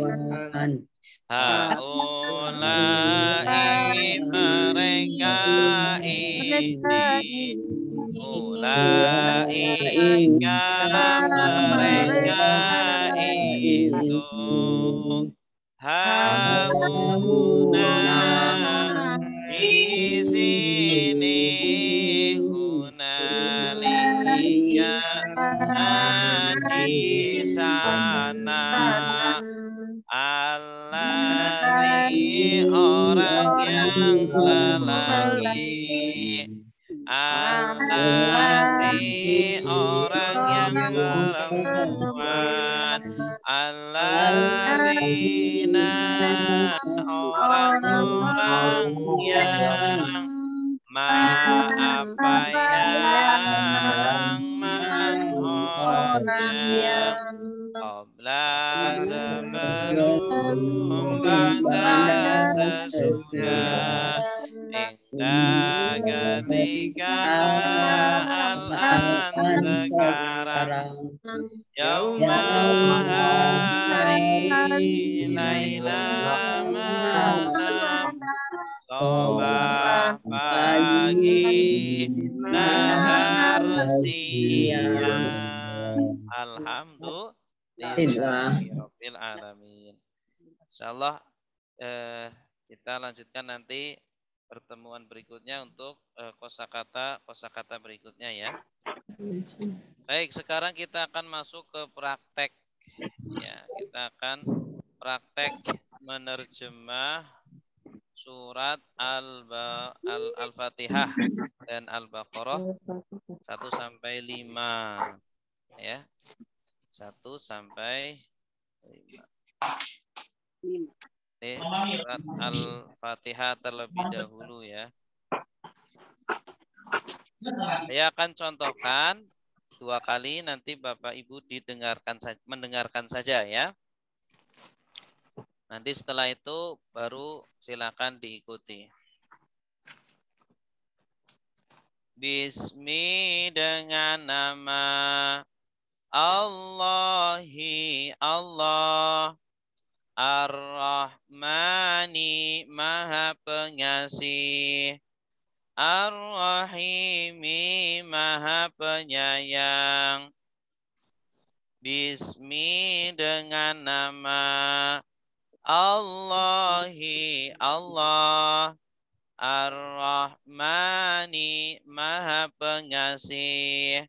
haulai mereka ini, ulaika mereka itu, hauna di sini, hunalika di sana, alladzi orang yang lelaki, alladzi orang yang perempuan, alladzina orang-orang yang apa yang orang yang qabla sebelum, ba'da sesudah, indah ketika, al-an sekarang, yauma hari, laila malam, Sobah pagi, nahar siang. Alhamdulillah rabbil alamin. Insyaallah kita lanjutkan nanti pertemuan berikutnya untuk kosakata berikutnya ya. Baik, sekarang kita akan masuk ke praktek. Ya, kita akan praktek menerjemah surat Al-Fatihah dan Al-Baqarah 1 sampai 5 ya. 1 sampai 5. Ini surat Al-Fatihah terlebih dahulu ya. Saya akan contohkan 2 kali, nanti Bapak Ibu mendengarkan saja ya. Nanti setelah itu baru silakan diikuti. Bismi dengan nama Allahi Allah, Ar-Rahmani Maha Pengasih, Ar-Rahimi Maha Penyayang. Bismi dengan nama Allahi Allah, Ar-Rahmani Maha Pengasih,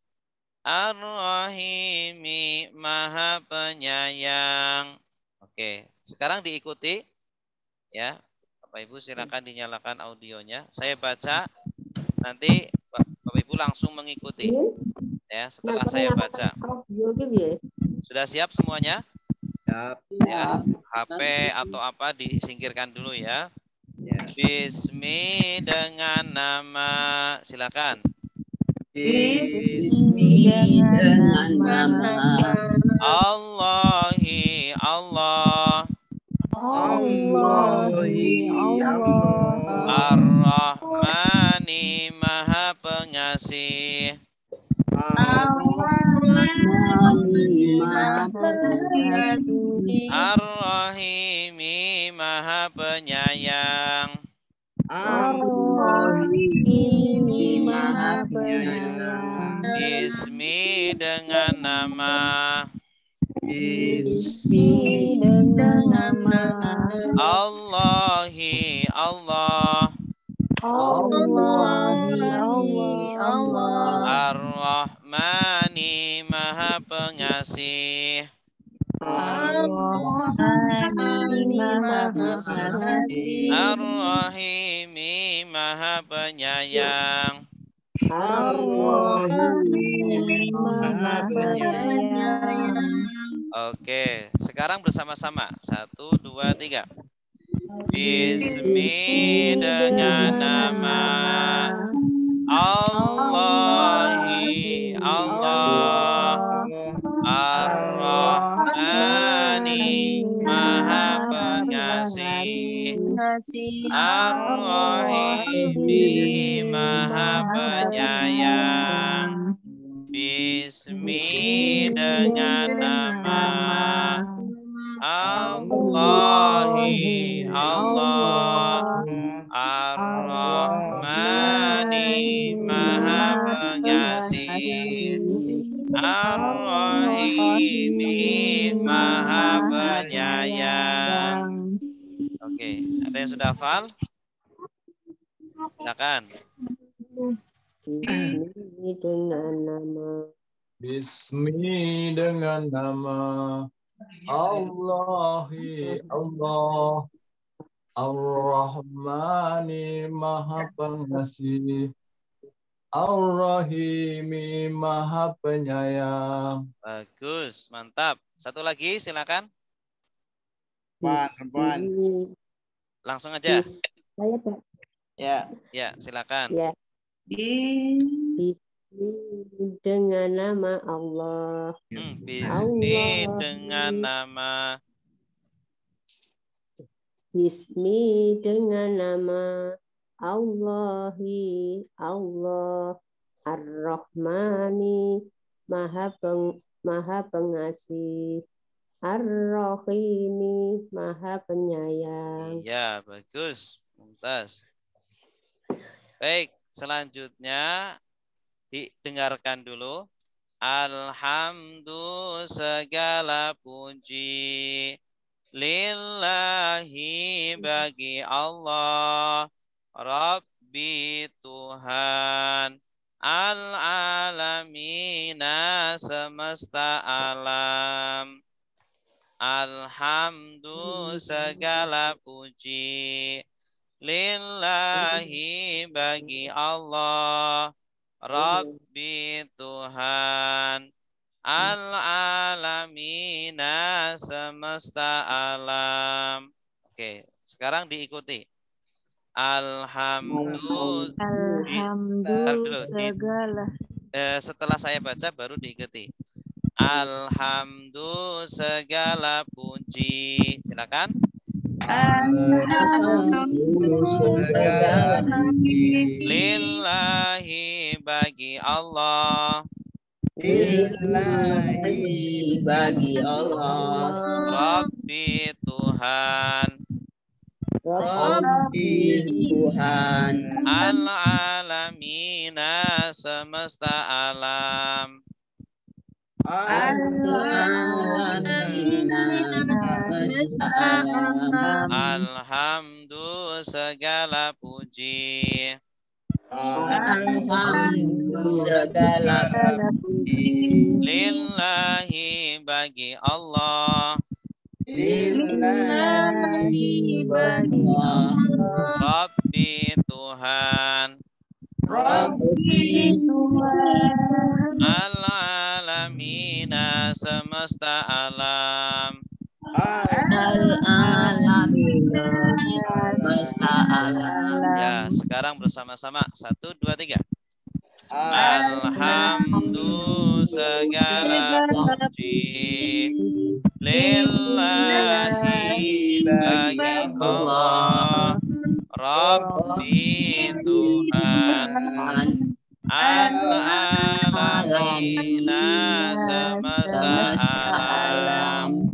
Ar-Rahimi Maha Penyayang. Oke, sekarang diikuti ya. Bapak Ibu silakan dinyalakan audionya. Saya baca, nanti Bapak Ibu langsung mengikuti ya setelah saya baca. Sudah siap semuanya? Siap. Ya, HP atau apa disingkirkan dulu ya. Bismi dengan nama, silakan. Bismi dengan nama Allahi Allah, Allahi Allah, Ar-Rahmani Maha Pengasih, Ar-Rahmani Maha Pengasih, Ar-Rahimi Maha Penyayang. Ar-Rahimi Maha Penyayang. Bismi dengan nama, Bismi dengan nama Allahi Allah, Allahi Allah, Ar-Rahmani Maha Pengasih, Ar-Rahmani Maha Pengasih, Ar-Rahimi Maha Penyayang. Ar-Rahimi Maha Penyayang. Oke, sekarang bersama-sama. 1, 2, 3. Bismi dengan nama Allahi Allah, Ar-Rahmani Maha Pengasih, Ar-Rahimi Maha Penyayang. Bismi dengan nama Allahi Allah, Ar-Rahmani Maha Pengasih, Ar-Rahimi Maha Penyayang. Oke, ada yang sudah hafal? Silakan. Bismi dengan nama Bismi dengan nama Allahi Allah, Ar-Rahmani Maha Pengasih, Ar-Rahimi Maha Penyayang. Bagus, mantap. Satu lagi, silakan. Perempuan. Langsung aja. Saya Pak. Ya. Ya, silakan. Ya. Bismi dengan nama Allah. Bismi dengan nama. Bismi dengan nama Allahi Allah, Ar-Rahmani Maha Pengasih, Ar-Rahimi Maha Penyayang. Iya, bagus. Mumtaz. Baik, selanjutnya didengarkan dulu. Alhamdu segala puji lillahi bagi Allah, Rabbi Tuhan al-alamina semesta alam. Alhamdu segala puji lillahi bagi Allah, Rabbi Tuhan al-alamina semesta alam. Oke, sekarang diikuti. Alhamdu segala. Setelah saya baca baru diikuti. Alhamdu segala puji. Silakan. Lillahi bagi Allah. Lillahi bagi Allah. Rabbi Tuhan. Rabbi Tuhan. Al-alamina semesta alam. Alhamdu segala puji. Alhamdu segala puji. Lillahi bagi Allah. Lillahi bagi Allah. Rabbi Tuhan. Rabbi Tuhan. Al-alamina semesta alam. Al-alamina semesta alam. Ya, sekarang bersama-sama. 1, 2, 3. Alhamdu segala puji lillahi bagi Allah, Rabbi Tuhan al-alamina semesta alam.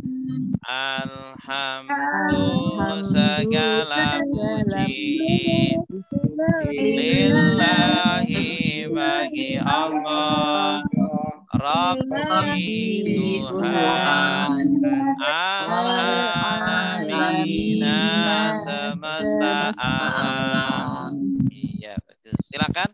Alhamdu segala puji lillahi bagi Allah, Rabbi Tuhan al-alamina semesta alam. Iya, betul. Silakan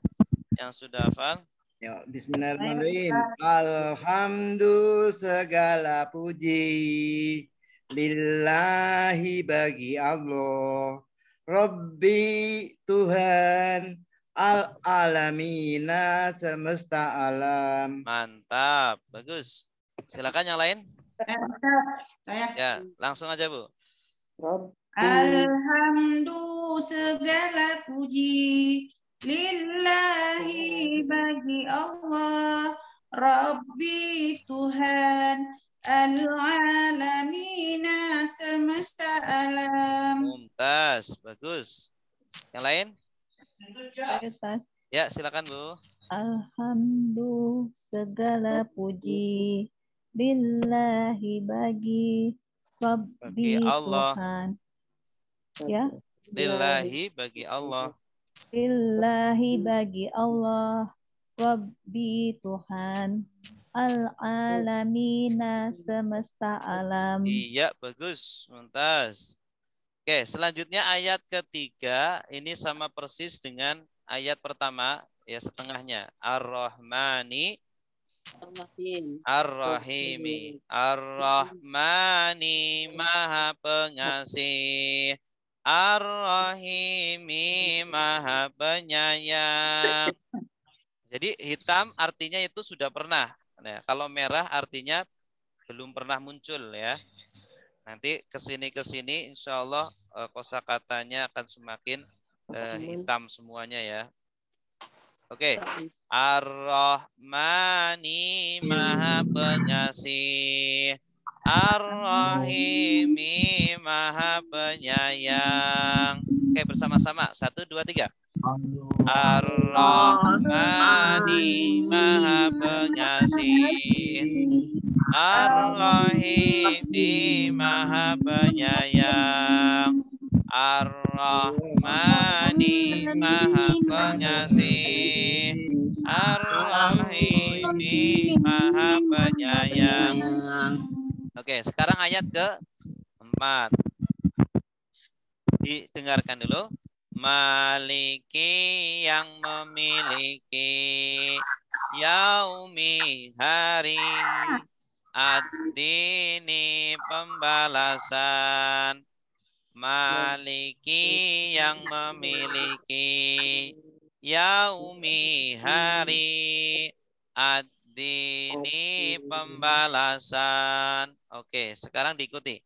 yang sudah hafal. Ya, bismillahirrahmanirrahim. Alhamdu segala puji lillahi bagi Allah, Rabbi Tuhan al-alamina semesta alam. Mantap, bagus. Silakan yang lain. Saya. Ya, langsung aja Bu. Alhamdu segala puji lillahi bagi Allah, Rabbi Tuhan al-alamina semesta alam. Mumtaz, bagus. Yang lain? Ustaz. Ya, silakan Bu. Alhamdu segala puji lillahi bagi Rabbi Allah. Tuhan. Ya. Lillahi bagi Allah. Lillahi bagi Allah, Rabbi Tuhan al-alamina semesta alam. Iya, bagus. Mumtaz. Oke, selanjutnya ayat ketiga. Ini sama persis dengan ayat pertama, ya setengahnya. Ar-Rahmani Ar-Rahimi. Ar-Rahmani Maha Pengasih. Ar-Rahimi Maha Penyayang. Jadi hitam artinya itu sudah pernah. Nah, kalau merah artinya belum pernah muncul ya. Nanti kesini insya Allah kosakatanya akan semakin hitam semuanya ya. Oke. Ar-Rahmani Maha Pengasih. Ar-Rahimi Maha Penyayang. Oke, bersama-sama. 1, 2, 3. Ar-Rahmani Maha Pengasih. Ar-Rahimi Maha Penyayang. Ar-Rahmani Maha Pengasih, Ar-Rahimi Maha Penyayang. Oke, sekarang ayat ke-4. Didengarkan dulu. Maliki yang memiliki, yaumi hari, ad-dini pembalasan. Maliki yang memiliki, yaumi hari, ad-dini pembalasan. Oke, sekarang diikuti.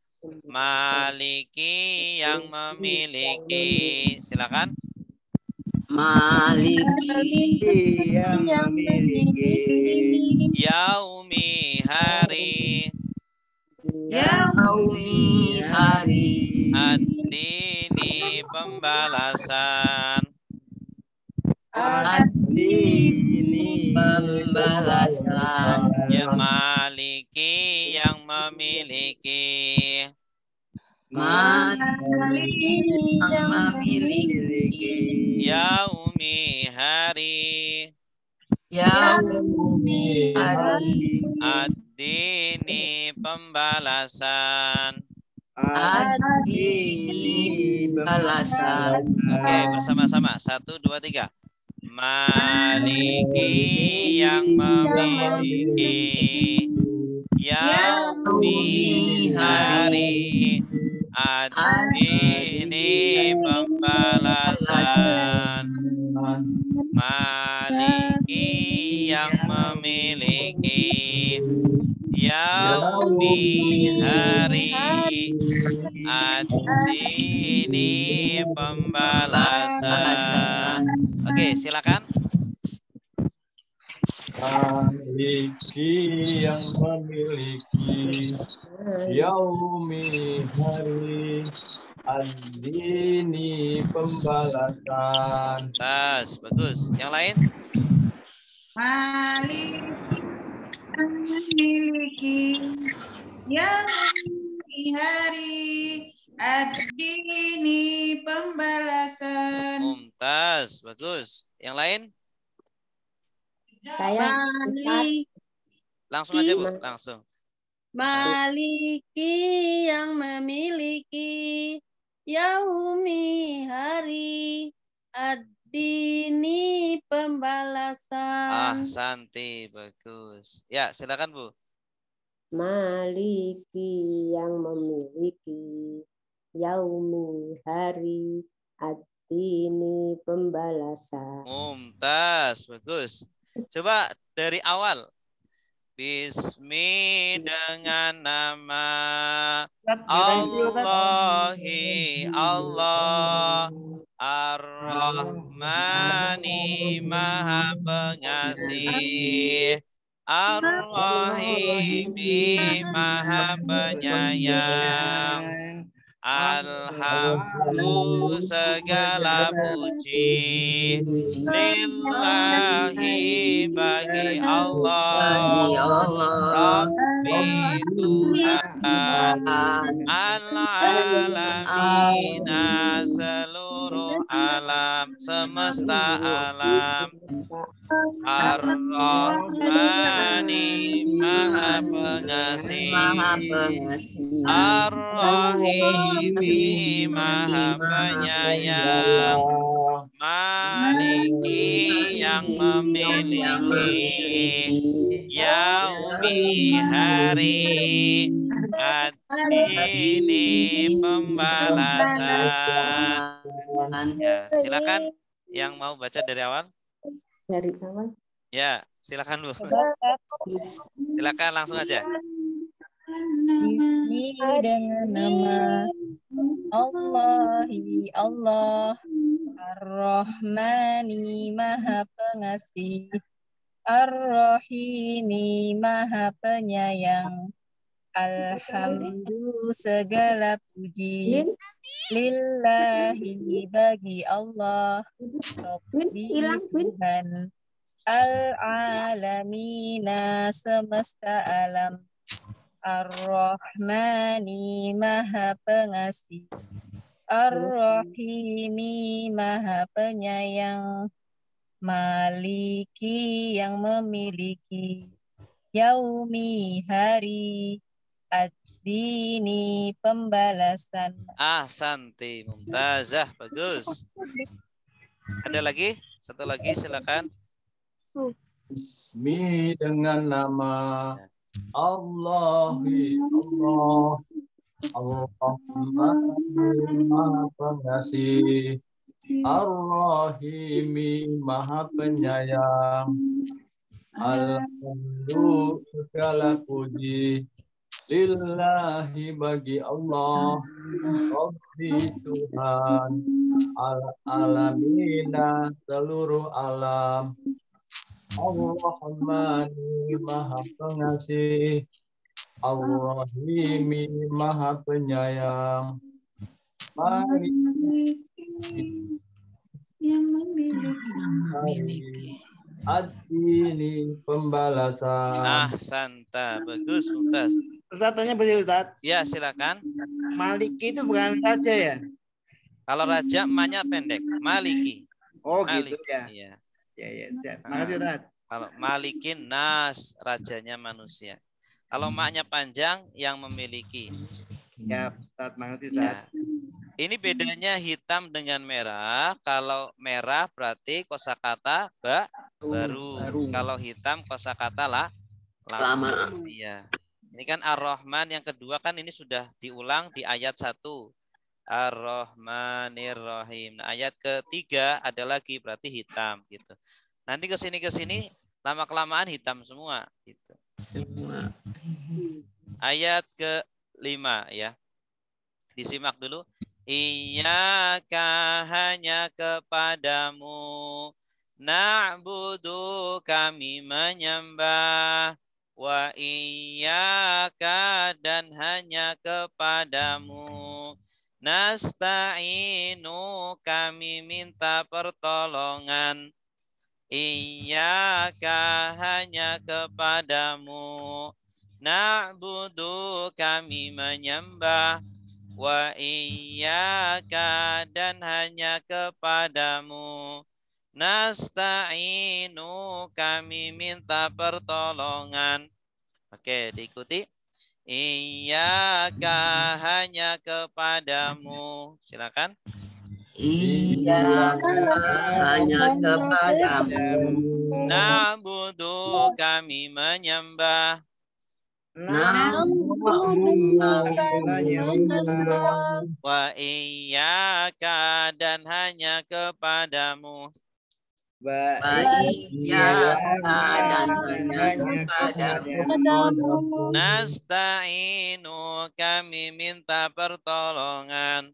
Maliki yang memiliki, silakan. Maliki yang memiliki, Yaumi hari, yaumi hari, ad-dini pembalasan. ad-dini pembalasan. Ya Maliki yang memiliki, Maliki yang memiliki, yaumi hari, yaumi hari, ad-dini pembalasan. ad-dini pembalasan. Oke, bersama-sama. 1, 2, 3. Maliki yang memiliki, yaumi hari, ad-dini pembalasan. Maliki yang memiliki, yaumi hari, ad-dini pembalasan. Oke, silakan. Maliki yang memiliki, yaumi hari, ad-dini pembalasan. Tas, bagus. Yang lain? Maliki memiliki, yaumi hari, ad-dini pembalasan. Mumtaz, bagus. Yang lain? Saya Langsung aja, Bu. Langsung. Maliki yang memiliki, yaumi hari, ad-dini pembalasan. Santi, bagus. Ya, silakan, Bu. Maliki yang memiliki, yaumi hari, ad-dini pembalasan. Mumtaz, bagus. Coba dari awal. Bismi dengan nama Allahi Allah, Ar-Rahmani Maha Pengasih, Ar-Rahimi Maha Penyayang. Alhamdu segala puji lillahi bagi Allah, Rabbi Tuhan al-alamina seluruh alam, semesta alam. Ar-Rahmani Maha Pengasih, Ar-Rahimi Maha Penyayang, Maliki yang memiliki, yaumi hari, ad-dini pembalasan. Ya, silakan yang mau baca dari awal. Dari awal. Ya, silakan, Bu. Silakan langsung aja. Bismi dengan nama Allahi Allah, Ar-Rahmani Maha Pengasih, Ar-Rahimi Maha Penyayang. Alhamdulillah segala puji lillahi bagi Allah, Rabbi Tuhan al-alamina semesta alam, Ar-Rahmani Maha Pengasih, Ar-Rahimi Maha Penyayang, Maliki yang memiliki, Yaumi hari, Ad-Dini pembalasan. Ahsanti, mumtazah, bagus. Ada lagi? Satu lagi, silakan. Bismi dengan nama Allahi Allah. Ar-Rahman Maha Pengasih, Ar-Rahimi Maha Penyayang. Alhamdulillah segala puji lillahi bagi Allah, Rabbi Tuhan alamina seluruh alam. Ar-Rahmani Maha Pengasih, Ar-Rahimi Maha Penyayang. Mari yang memiliki Ad-Dini pembalasan. Ahsanta, bagus, mumtaz. Ustaz tanya boleh Ustaz? Ya, silakan. Maliki itu bukan raja ya? Kalau raja ma-nya pendek, Maliki. Oh Maliki. gitu ya. Iya. Ya. Makasih Ustaz. Kalau Malikin nas, rajanya manusia. Kalau ma-nya panjang, yang memiliki. Ya, Ustaz, makasih Ustaz. Ya. Ini bedanya hitam dengan merah. Kalau merah berarti kosakata baru. Kalau hitam kosakata lama. Iya. Ini kan Ar-Rahman yang kedua kan ini sudah diulang di ayat 1. Ar-Rahmanir-Rahim. Nah, ayat ketiga ada lagi berarti hitam gitu. Nanti ke sini lama-kelamaan hitam semua gitu. Ayat ke-5 ya. Disimak dulu. Iyyaka hanya kepadamu na'budu kami menyembah, wa iyyaka dan hanya kepadamu nasta'inu kami minta pertolongan. Iyyaka hanya kepadamu na'budu kami menyembah, wa iyyaka dan hanya kepadamu nasta'inu kami minta pertolongan. Oke, diikuti. Iyyaka hanya kepadamu. Silakan. Iyyaka hanya kepadamu Na'budu kami menyembah. Wa iyyaka dan hanya kepadamu. Wa iyyaka dan hanya kepadamu Nasta'inu kami minta pertolongan.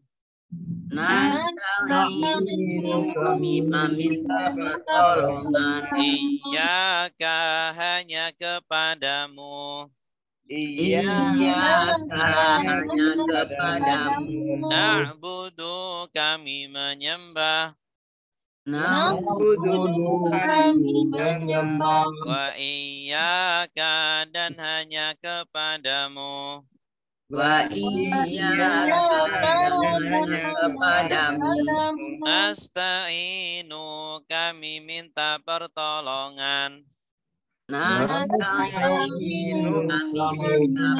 Nasta'inu kami meminta pertolongan. Iyyaka hanya kepadamu. Iyyaka hanya kepadamu Na'budu kami menyembah. Na'budu kami menyembah. Wa iyyaka dan hanya kepadamu. Wa iyyaka dan hanya kepadamu Nasta'inu kami minta pertolongan. Nasta'inu kami minta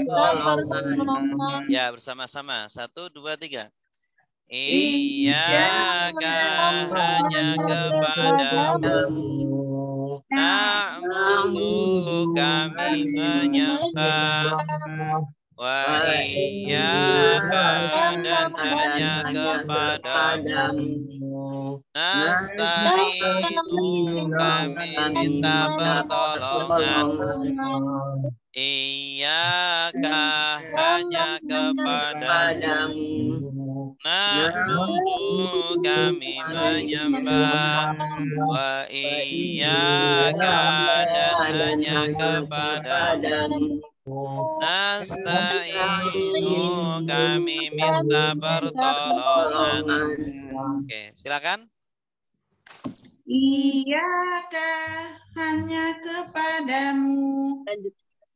pertolongan. Ya, bersama-sama. 1, 2, 3. Iyyaka hanya kepadamu na'budu kami menyembah. Wa iyyaka dan hanya kepadamu nasta'inu kami minta pertolongan. Iyyaka hanya kepadamu na'budu kami menyembah. Wa iyyaka dan hanya kepadamu nasta'inu kami minta pertolongan. Oke, silakan. Iyyaka hanya kepadamu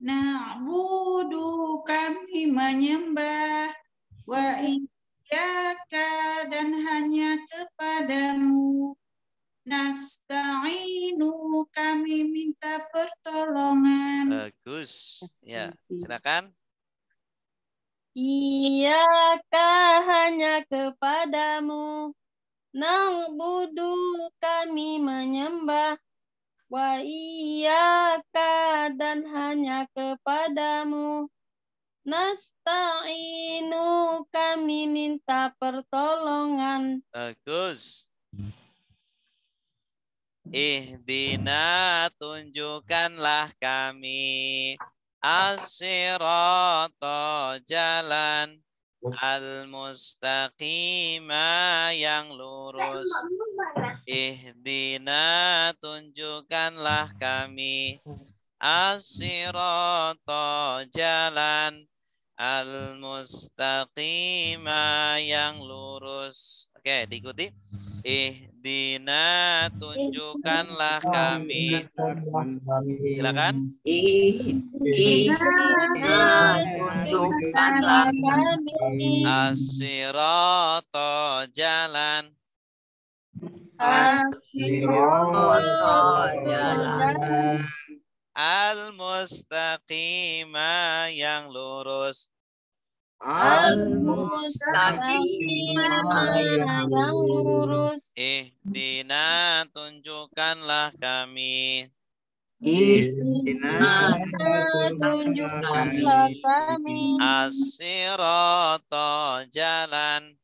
na'budu kami menyembah, wa iyyaka Iyaka dan hanya kepadamu. Nasta'inu kami minta pertolongan. Bagus. Ya, silakan. Iyaka hanya kepadamu. Na'budu kami menyembah. Wa iyaka dan hanya kepadamu. Nasta'inu kami minta pertolongan. Bagus. Ihdina tunjukkanlah kami as-sirata jalan al-mustaqima yang lurus. Ihdina tunjukkanlah kami as-sirata jalan al-mustaqima yang lurus. Oke, diikuti. Ihdina tunjukkanlah kami. Silakan. Ihdina tunjukkanlah kami as-sirata jalan as-sirata jalan al-mustaqima yang lurus. Al-mustaqima yang lurus. Ihdina tunjukkanlah kami. Ihdina tunjukkanlah kami as-sirata jalan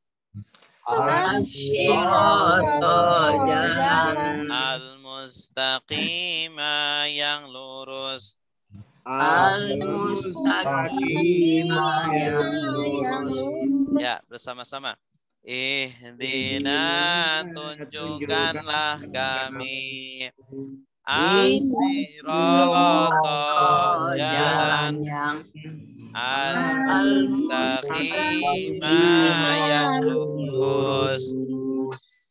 as-sirata jalan al-mustaqima yang lurus. Al-mustaqima yang lurus. Ya, bersama-sama. Ihdina tunjukkanlah kami as-sirata jalan al-mustaqima yang lurus.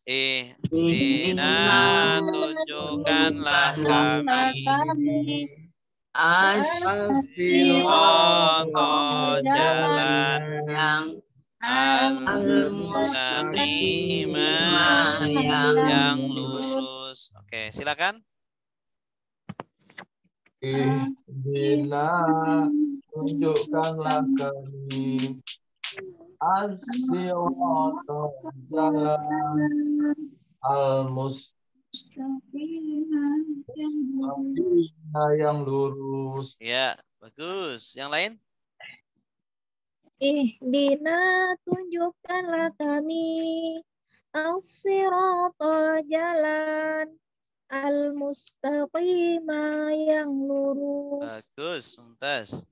Ihdina tunjukkanlah kami as-sirata jalan al-mustaqima yang lurus. Oke, silakan. Ihdina tunjukkanlah kami as-sirata jalan al-mustaqima yang lurus. Ya, bagus. Yang lain? Ihdina tunjukkanlah kami as-sirata jalan al-mustaqima yang lurus. Bagus, mumtaz.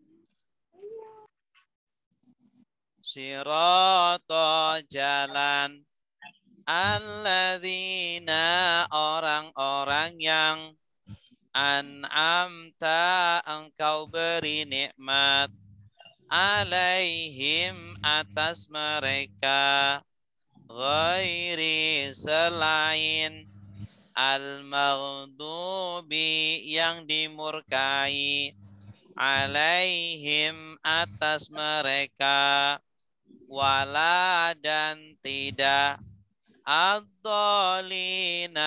Sirata jalan alladzina orang-orang yang an'amta engkau beri nikmat alaihim atas mereka ghairi selain al-maghdubi yang dimurkai alaihim atas mereka wala dan tidak ad-dhalina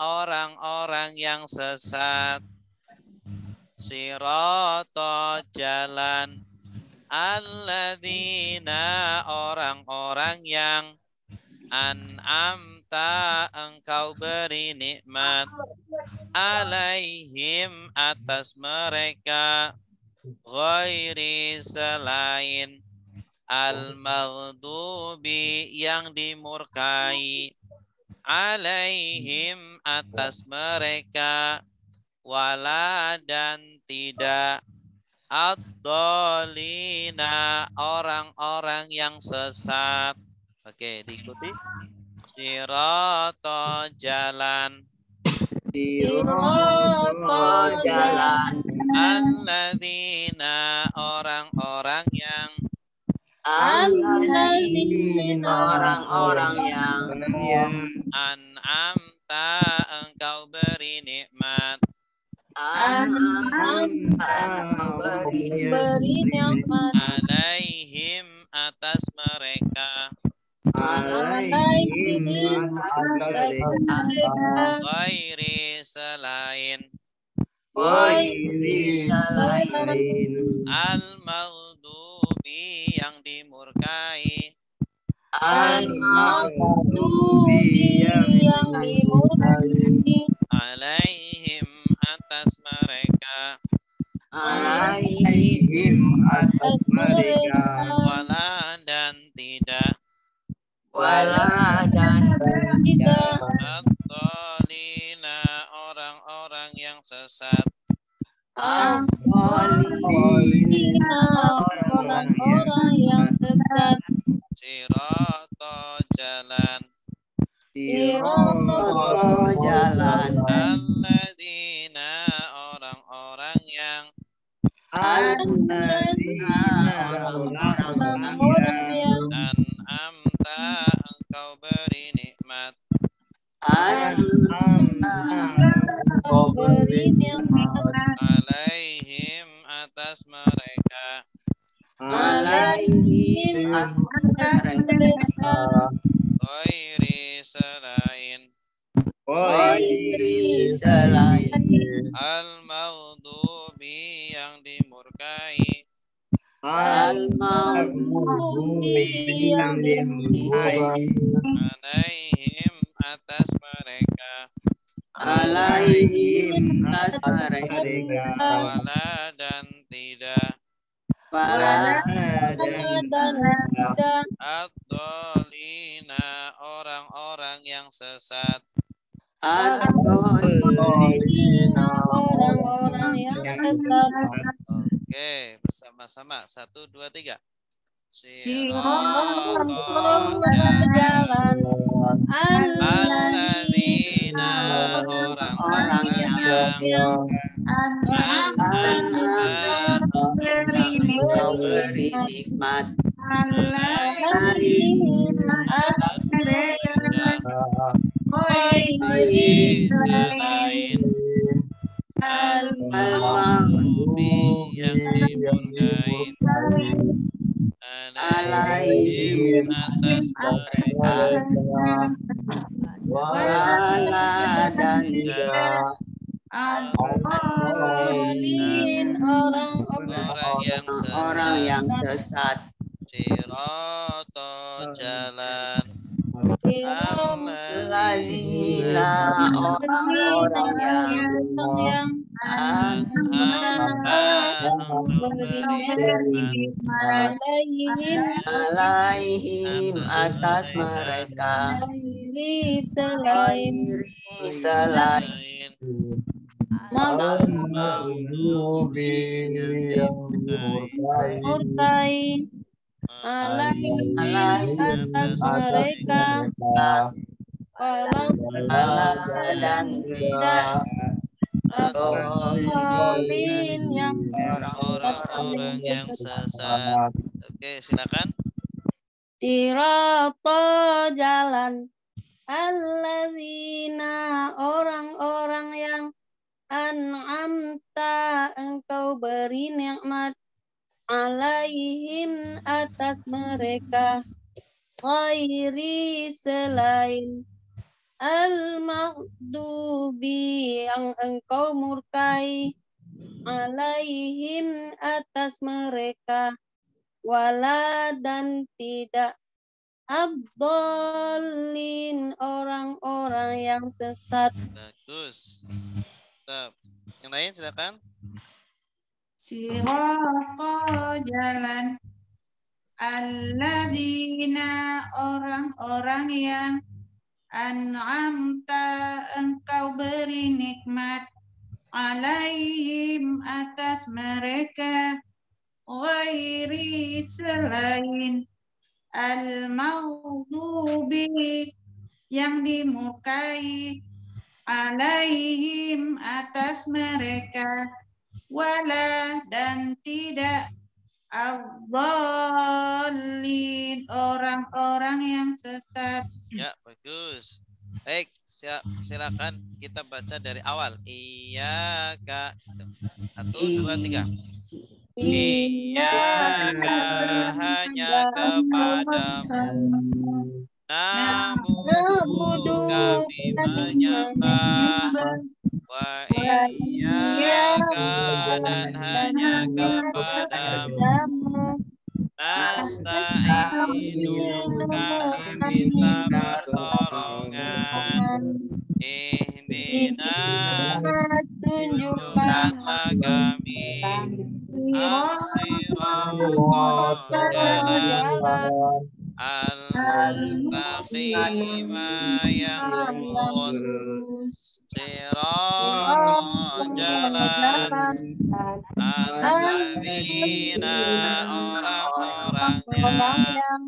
orang-orang yang sesat. Sirata jalan alladzina orang-orang yang an'amta engkau beri nikmat alaihim atas mereka ghairi selain al-maghdubi yang dimurkai alaihim atas mereka wala dan tidak ad-dhalina orang-orang yang sesat. Oke, diikuti. Sirata jalan Sirata jalan alladzina orang-orang yang orang-orang yang an'amta engkau beri nikmat beri nikmat alaihim atas mereka alaihim atas mereka ghairi selain ghairi selain al-maghdubi yang dimurkai al-maghdubi yang dimurkai alaihim atas mereka alaihim atas mereka wala dan tidak ad-dhalina orang-orang yang sesat orang-orang yang sesat sirata jalan jalan alladzina orang-orang yang orang-orang yang an'amta engkau beri nikmat Engkau beri nikmat alaihim atas mereka alaihim atas mereka ghairi selain ghairi selain al-maghdubi yang dimurkai al-maghdubi yang dimurkai alaihim atas mereka alaihim atas mereka wala dan tidak wala dan tidak ad-dhalina orang-orang yang sesat orang-orang yang sesat. Oke, bersama-sama 1, 2, 3 Sirata jalan jalan alladzina orang-orang yang engkau beri nikmat alaihim atas mereka ghairi selain al-maghdubi yang dimurkai alaihim atas mereka wala dan tidak orang yang sesat sirata jalan alladzina orang-orang yang alaihim atas mereka selain al-maghdubi yang dimurkai alaihim atas mereka wala dan tidak Dolin yang orang-orang yang sesat. Oke, silakan. Sirata jalan alladzina orang-orang yang an'amta engkau beri nikmat alaihim atas mereka ghairi selain al-maghdubi yang engkau murkai alaihim atas mereka wala dan tidak ad-dhalin orang-orang yang sesat. Bagus. Stop. Yang lain silakan. Sirata jalan alladzina orang-orang yang an'amta engkau beri nikmat alaihim atas mereka ghairi selain al-maghdubi yang dimurkai alaihim atas mereka wala dan tidak ad-dhalin orang-orang yang sesat. Ya, bagus. Baik, silakan kita baca dari awal. Iyyaka. 1, 2, 3. Iyyaka hanya kepadamu Na'budu kami menyembah wa iyyaka dan hanya kepadamu nasta'inu kami minta pertolongan ihdina tunjukkanlah kami as-siratal jalan al-mustaqim yang lurus siratal jalan al-ladzina orang-orang yang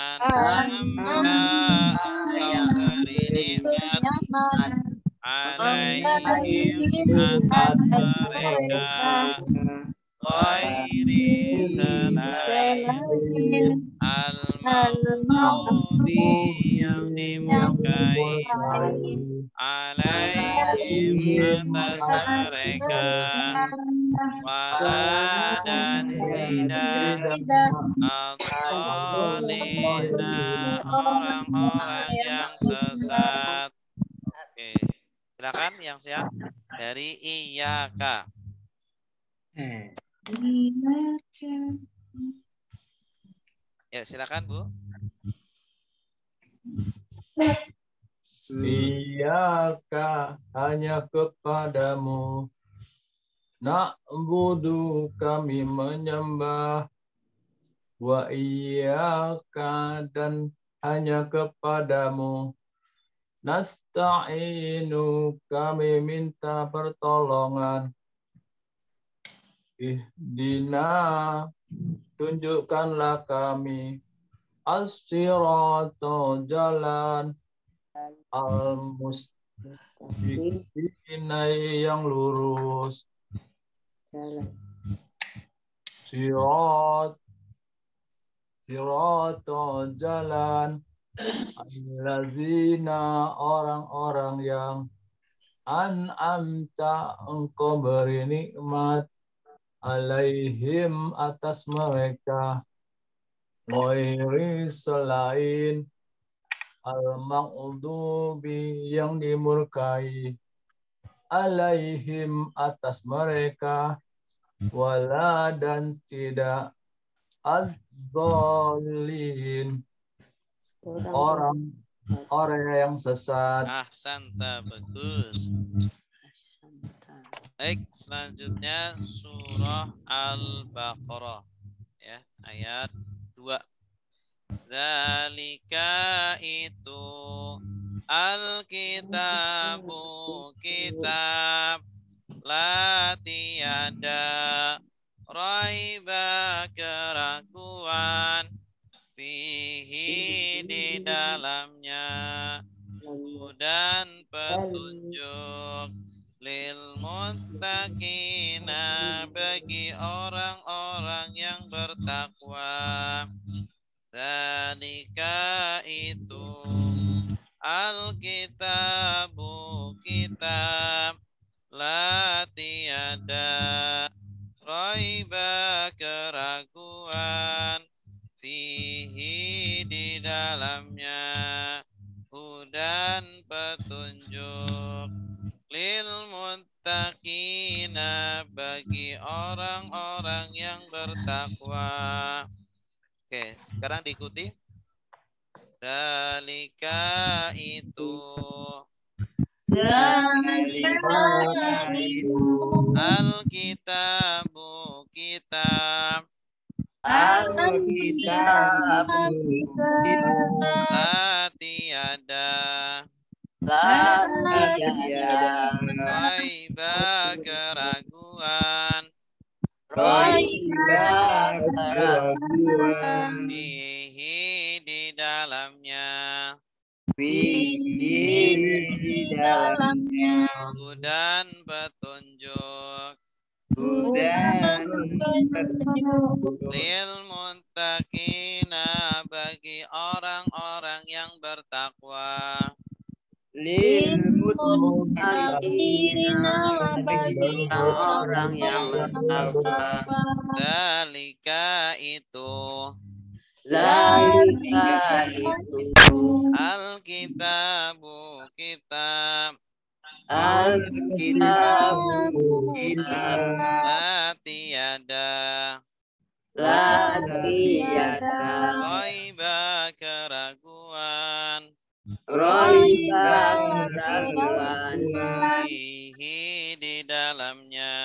an'amta engkau beri nikmat alaihim atas mereka ghairi selain al-maghdubi yang dimurkai alaihim atas mereka wala dan tidak al-dhalina orang-orang yang sesat. Oke, silakan yang siap dari Iyaka. Ya, silakan Bu. Iyaka hanya kepadamu na'budu kami menyembah wa iyyaka dan hanya kepadamu nasta'inu kami minta pertolongan ihdina tunjukkanlah kami as-siratal jalan al-mustaqim yang lurus siratal jalan allazina orang-orang yang an'amta engkau beri nikmat alaihim atas mereka ghairi selain al-maghdubi yang dimurkai alaihim atas mereka wala dan tidak ad-dhalin orang yang sesat. Ahsanta, bagus. Baik, selanjutnya surah Al-Baqarah ya, ayat 2. Zalika itu al-kitabu kitab la tiada raiba keraguan fihi di dalamnya dan petunjuk lil muttaqina bagi orang-orang yang bertakwa. Dzalika itu al-kitabu kitab la tiada raiba keraguan fihi di dalamnya hudan petunjuk lil muttaqina bagi orang-orang yang bertakwa. Oke, sekarang diikuti. Dzalika itu al-kitabu kitab la tiada raiba keraguan fihi di dalamnya hudan petunjuk lil muttaqina bagi orang-orang yang bertakwa. Lil muttaqina bagi orang yang bertakwa. Zalika itu Alkitabu kitab. Alkitabu kitab. La tiada. La tiada. Raiba keraguan. Raiba keraguan. Fihi di dalamnya.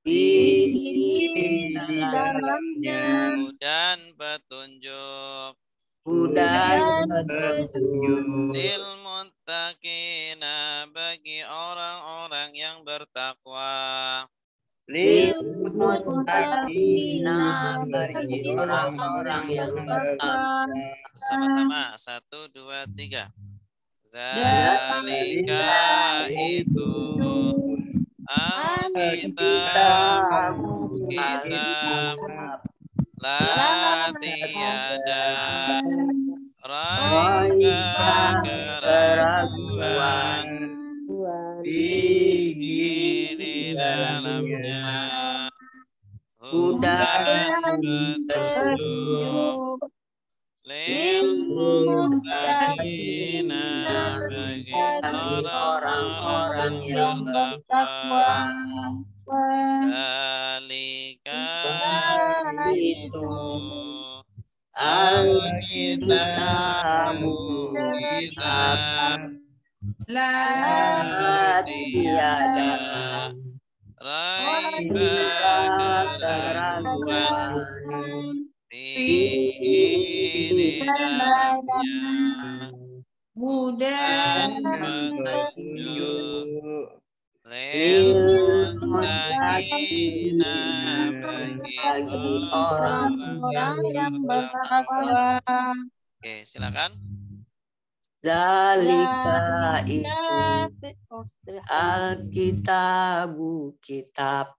Fihi di dalamnya. Hudan petunjuk. Hudan petunjuk. Lil muttaqina bagi orang-orang yang bertakwa. Lil muttaqina bagi orang-orang yang bertakwa. Sama-sama 1, 2, 3. Zalika itu Alkitab kitab la tiada raiba keraguan fihi di dalamnya hudan petunjuk lil muttaqina bagi orang-orang yang bertakwa. Zalika itu Alkitabu kitab la tiada raiba keraguan fihi di dalamnya hudan petunjuk lil muttaqina bagi orang-orang yang bertakwa. Oke, silakan. Zalika itu Alkitabu kitab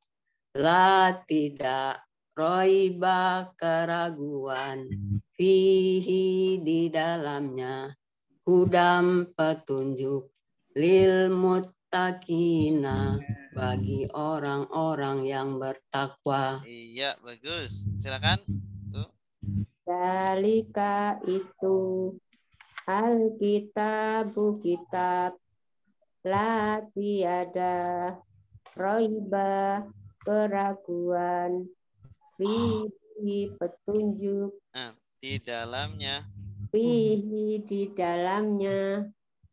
la tidak raiba keraguan fihi di dalamnya hudam petunjuk lil muttaqina bagi orang-orang yang bertakwa. Iya, bagus. Silakan. Zalika itu Alkitabu kitab la tiada raiba keraguan fihi petunjuk di dalamnya fihi di dalamnya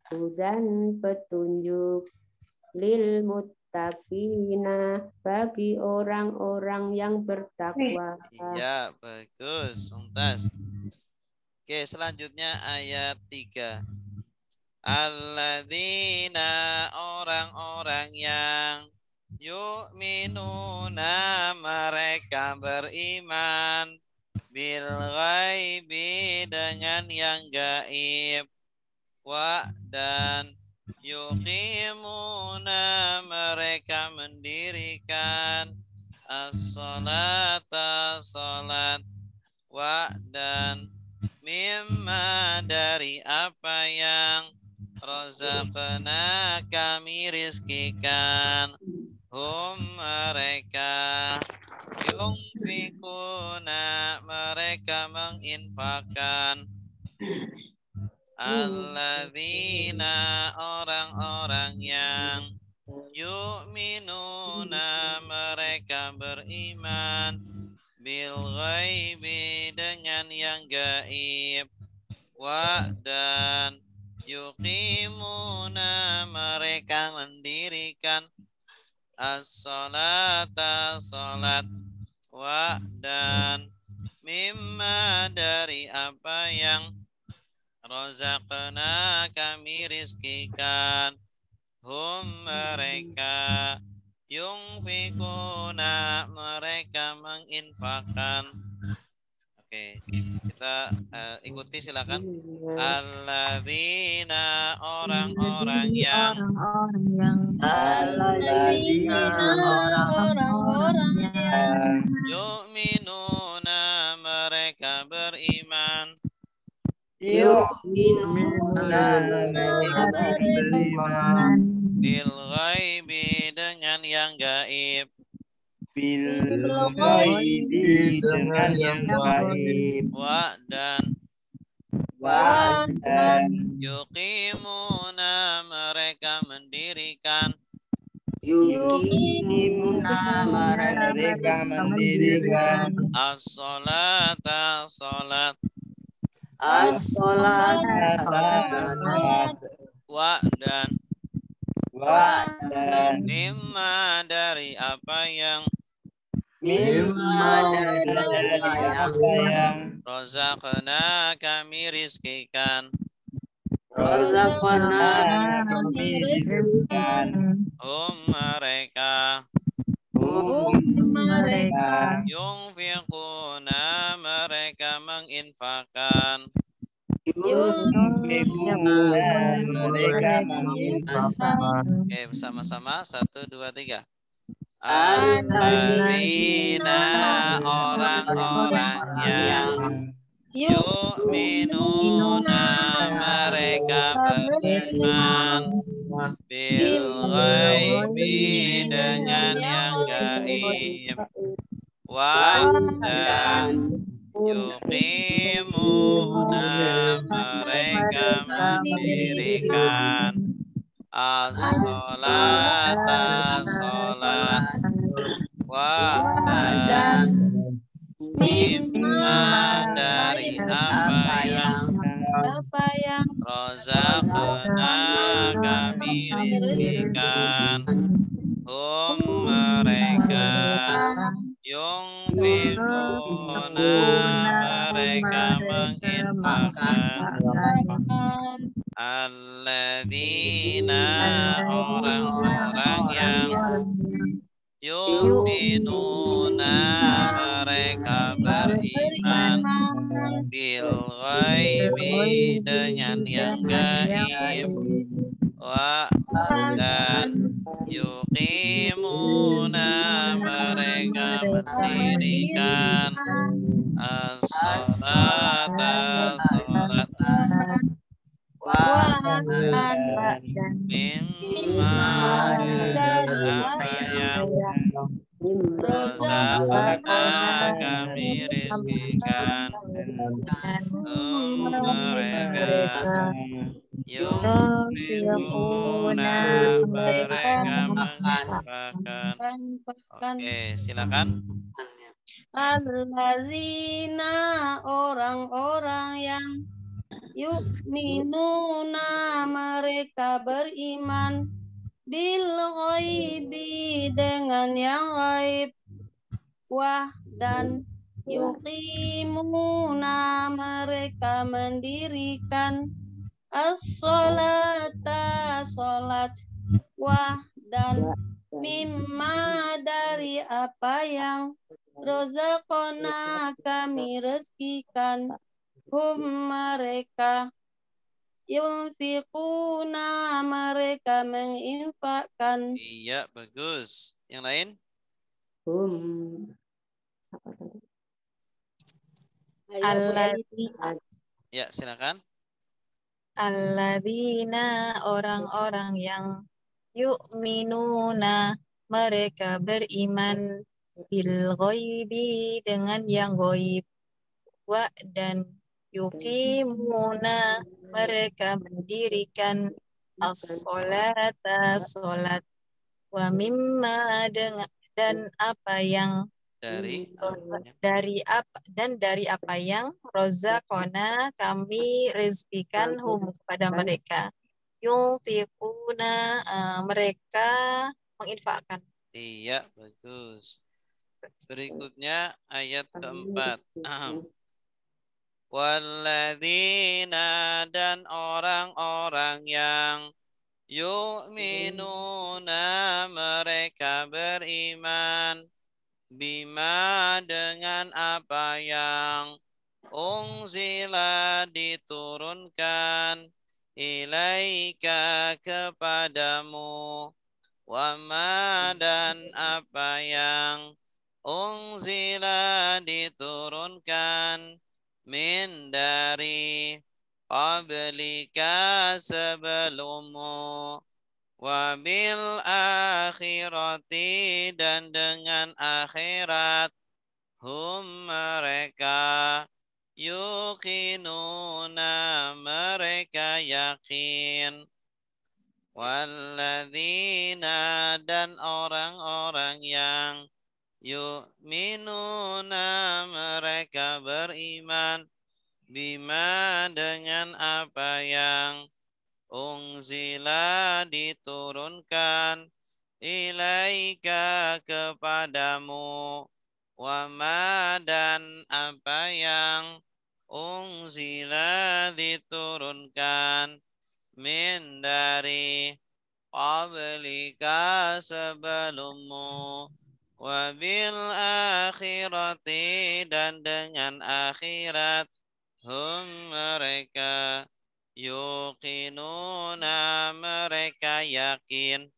hudan petunjuk lil muttaqina bagi orang-orang yang bertakwa. Iya, bagus. Mumtaz. Oke, selanjutnya ayat 3. Alladzina orang-orang yang yu'minuna mereka beriman bil ghaibi dengan yang gaib wa dan yuqimuna mereka mendirikan as-salata salat wa dan mimma dari apa yang razaqna kami rizkikan mereka yunfikuna mereka menginfakkan alladzina orang-orang yang yu'minuna mereka beriman bil ghaibi dengan yang gaib wa dan yuqimuna mereka mendirikan as-salata salat wa dan mimma dari apa yang razaqna kami rizkikan mereka yunfikuna mereka menginfakkan. Oke, kita ikuti silakan. Alladzina orang-orang yang yu'minuna mereka beriman bil ghaibi dengan yang gaib bil ghaibi dengan yang gaib wa dan dan yuqimuna mereka mendirikan yuqimuna mereka mendirikan as-salata salat as-salata wa dan dan mimma dari apa yang mimma dari apa yang razaqna kami rizkikan razaqna kami rizkikan mereka mereka yunfiquna mereka menginfakkan mereka menginfakkan. Oke, bersama-sama 1, 2, 3. Alladzina Orang-orang yang yu'minuna mereka beriman bil ghaibi dengan yang gaib dan yuqimuna mereka mendirikan as-salata salat dan mimma dari apa yang razaqna kami rizkikan mereka yunfiquna mereka menginfakkan alladzina orang-orang yang yu'minuna mereka beriman bil ghaibi dengan yang gaib dan yuqimuna mereka mendirikan as-salata salat mimma dari apa yang razaqna kami rizkikan mereka yunfiquna mereka menginfakkan. Oke, silakan. Allazina orang-orang yang yu'minuna mereka beriman bil ghaibi dengan yang gaib dan yuqimuna mereka mendirikan as-salata salat dan mimma dari apa yang razaqna kami rezekikan mereka yunfiquna mereka menginfakkan. Iya, bagus. Yang lain? Apa tadi? Ya, silakan. Alladzina orang-orang yang yu'minuna mereka beriman bil ghaibi dengan yang ghaib dan yuqimuna mereka mendirikan as-salata salat wa mimma dan apa yang dari apa yang rozakona kami rezekikan kepada mereka yunfiquna mereka menginfakkan. Iya, bagus. Berikutnya ayat keempat. Walladzina dan orang-orang yang yu'minuna mereka beriman bima dengan apa yang unzila diturunkan ilaika kepadamu wama dan apa yang unzila diturunkan min dari qablika sebelummu wabil akhirati dan dengan akhirat mereka yuqinuna mereka yakin. Walladzina dan orang-orang yang yu'minuna mereka beriman bima dengan apa yang unzila diturunkan ilaika kepadamu wama dan apa yang unzila diturunkan min dari qablika sebelummu wabil akhirati dan dengan akhirat hum mereka yuqinuna mereka yakin.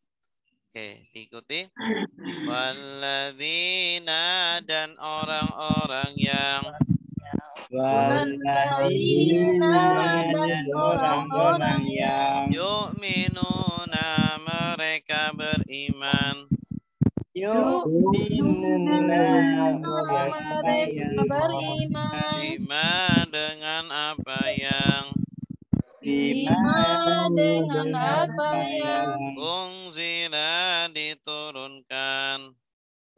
Oke, diikuti. Walladzina dan orang-orang yang Walladzina dan orang-orang yang yu'minuna mereka beriman yu'minuna mereka beriman bima dengan apa yang dengan apa yang unzila diturunkan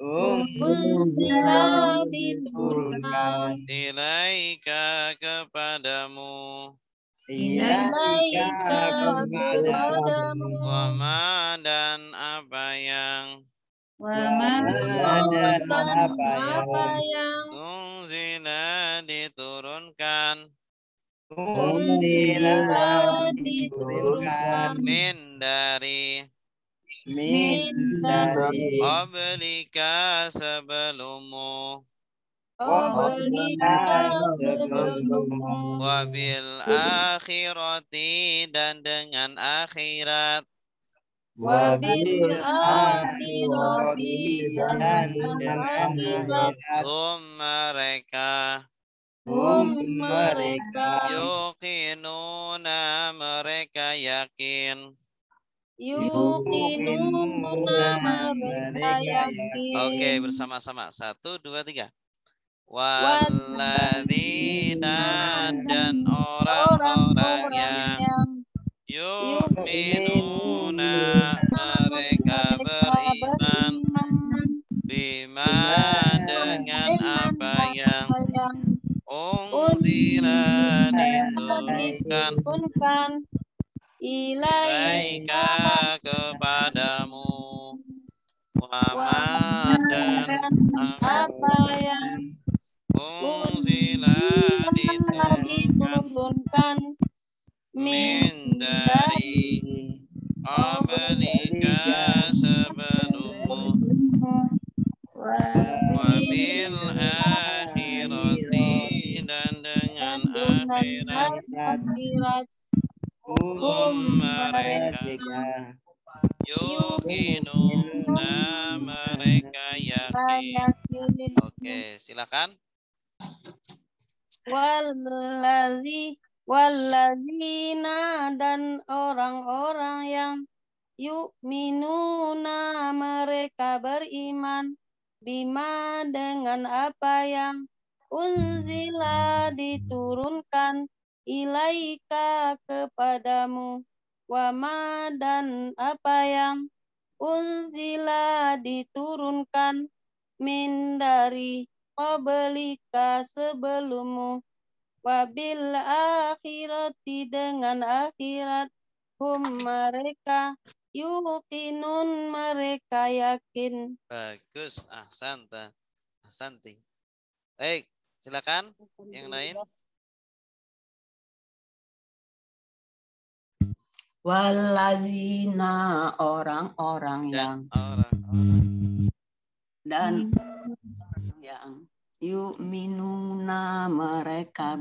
unzila diturunkan ilaika kepadamu ilaika kepadamu wama dan apa yang dan apa yang unzila diturunkan unzila diturunkan min dari qablika sebelummu wabil akhirati dan dengan akhirat wabil akhirati dan dengan akhirat mereka yuqinuna mereka yakin. yuqinuna mereka yakin. Oke, bersama-sama. 1, 2, 3. Walladzina dan orang-orang yang yu'minuna mereka beriman bima dengan apa yang unzila diturunkan ilaika kepadamu wama dan apa yang unzila diturunkan min dari qablika sebelummu wabil akhirati dan dengan akhirat mereka yuqinuna mereka yakin. Oke, silakan. Walladzina dan orang-orang yang yu'minuna mereka beriman bima dengan apa yang unzila diturunkan ilaika kepadamu wama dan apa yang unzila diturunkan min dari qablika sebelummu wabil akhirati dengan akhirat hum mereka yuqinun mereka yakin. Bagus, ahsanti. Baik, silakan yang lain. Wallazina orang-orang yang dan yang yu'minuna mereka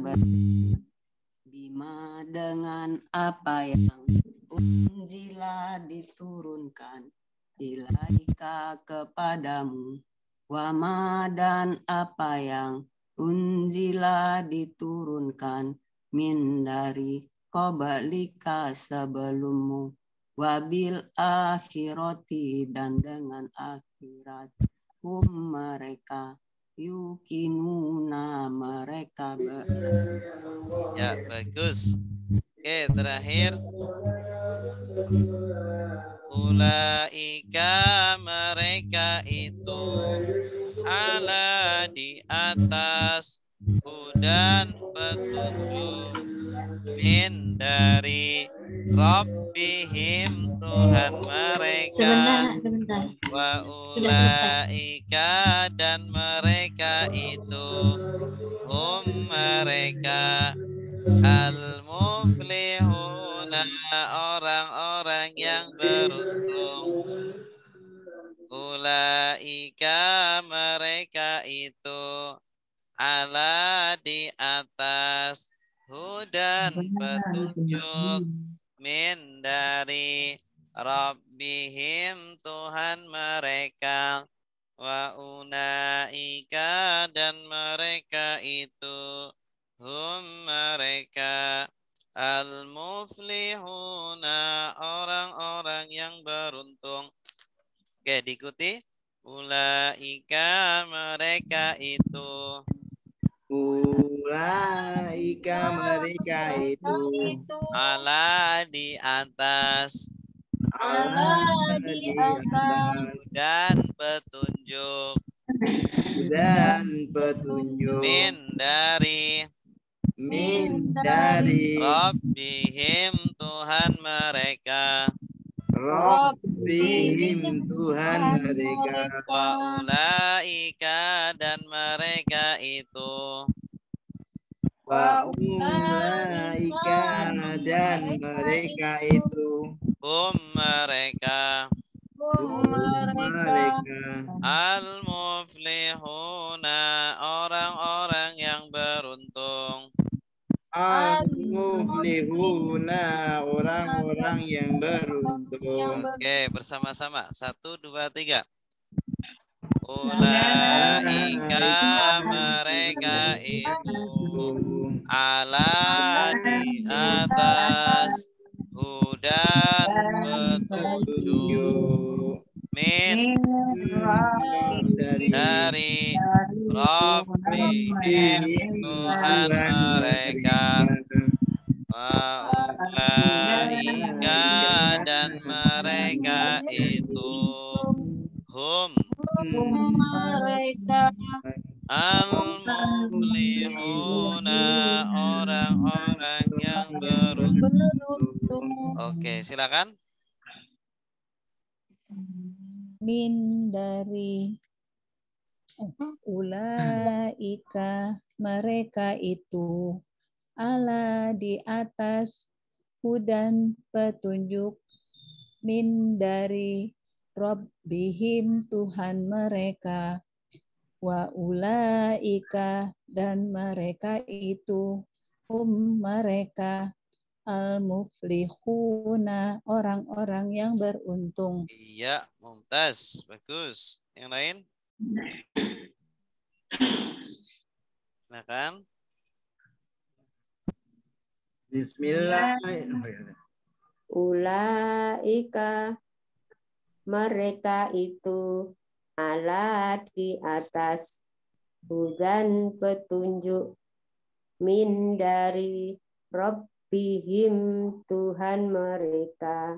bima dengan apa yang unzila diturunkan ilaika kepadamu wama dan apa yang unzila diturunkan min dari qablika sebelummu wabil akhirati dan dengan akhirat mereka yukinuna mereka Ya, bagus. Oke, terakhir. Ulaika mereka itu ala di atas hudan petunjuk min dari Rabbihim Tuhan mereka. Sebentar. Wa Sudah selesai. ulaika dan mereka itu hum mereka al-muflihuna orang-orang yang beruntung. Ulaika mereka itu ala di atas hudan petunjuk min dari Rabbihim Tuhan mereka. Wa ulaika dan mereka itu hum mereka al-muflihuna orang-orang yang beruntung. Oke, diikuti. Ulaika mereka itu. Ulaika mereka itu Ala di atas. Ala di atas Dan petunjuk. Dan petunjuk min dari Rabbihim Tuhan mereka. Rabbihim Tuhan mereka. Wa ulaika dan mereka itu. Wa ulaika dan mereka itu mereka al-muflihuna orang-orang yang beruntung. Al-muflihuna orang-orang yang beruntung. Oke, bersama-sama. 1, 2, 3. Ulaika mereka itu ala di atas hudan petunjuk min dari Rabbihim Tuhan mereka. Wa ulaika dan mereka itu hum mereka al-muflihuna orang-orang yang beruntung. Oke, silakan. Min dari ulaika mereka itu ala di atas hudan petunjuk min dari Rabbihim Tuhan mereka. Wa ulaika dan mereka itu mereka al-muflihuna orang-orang yang beruntung. Iya, mumtaz, bagus. Yang lain? Silakan. Bismillahirrahmanirrahim. Ulaika mereka itu ala di atas hudan petunjuk min dari Rabbihim Tuhan mereka.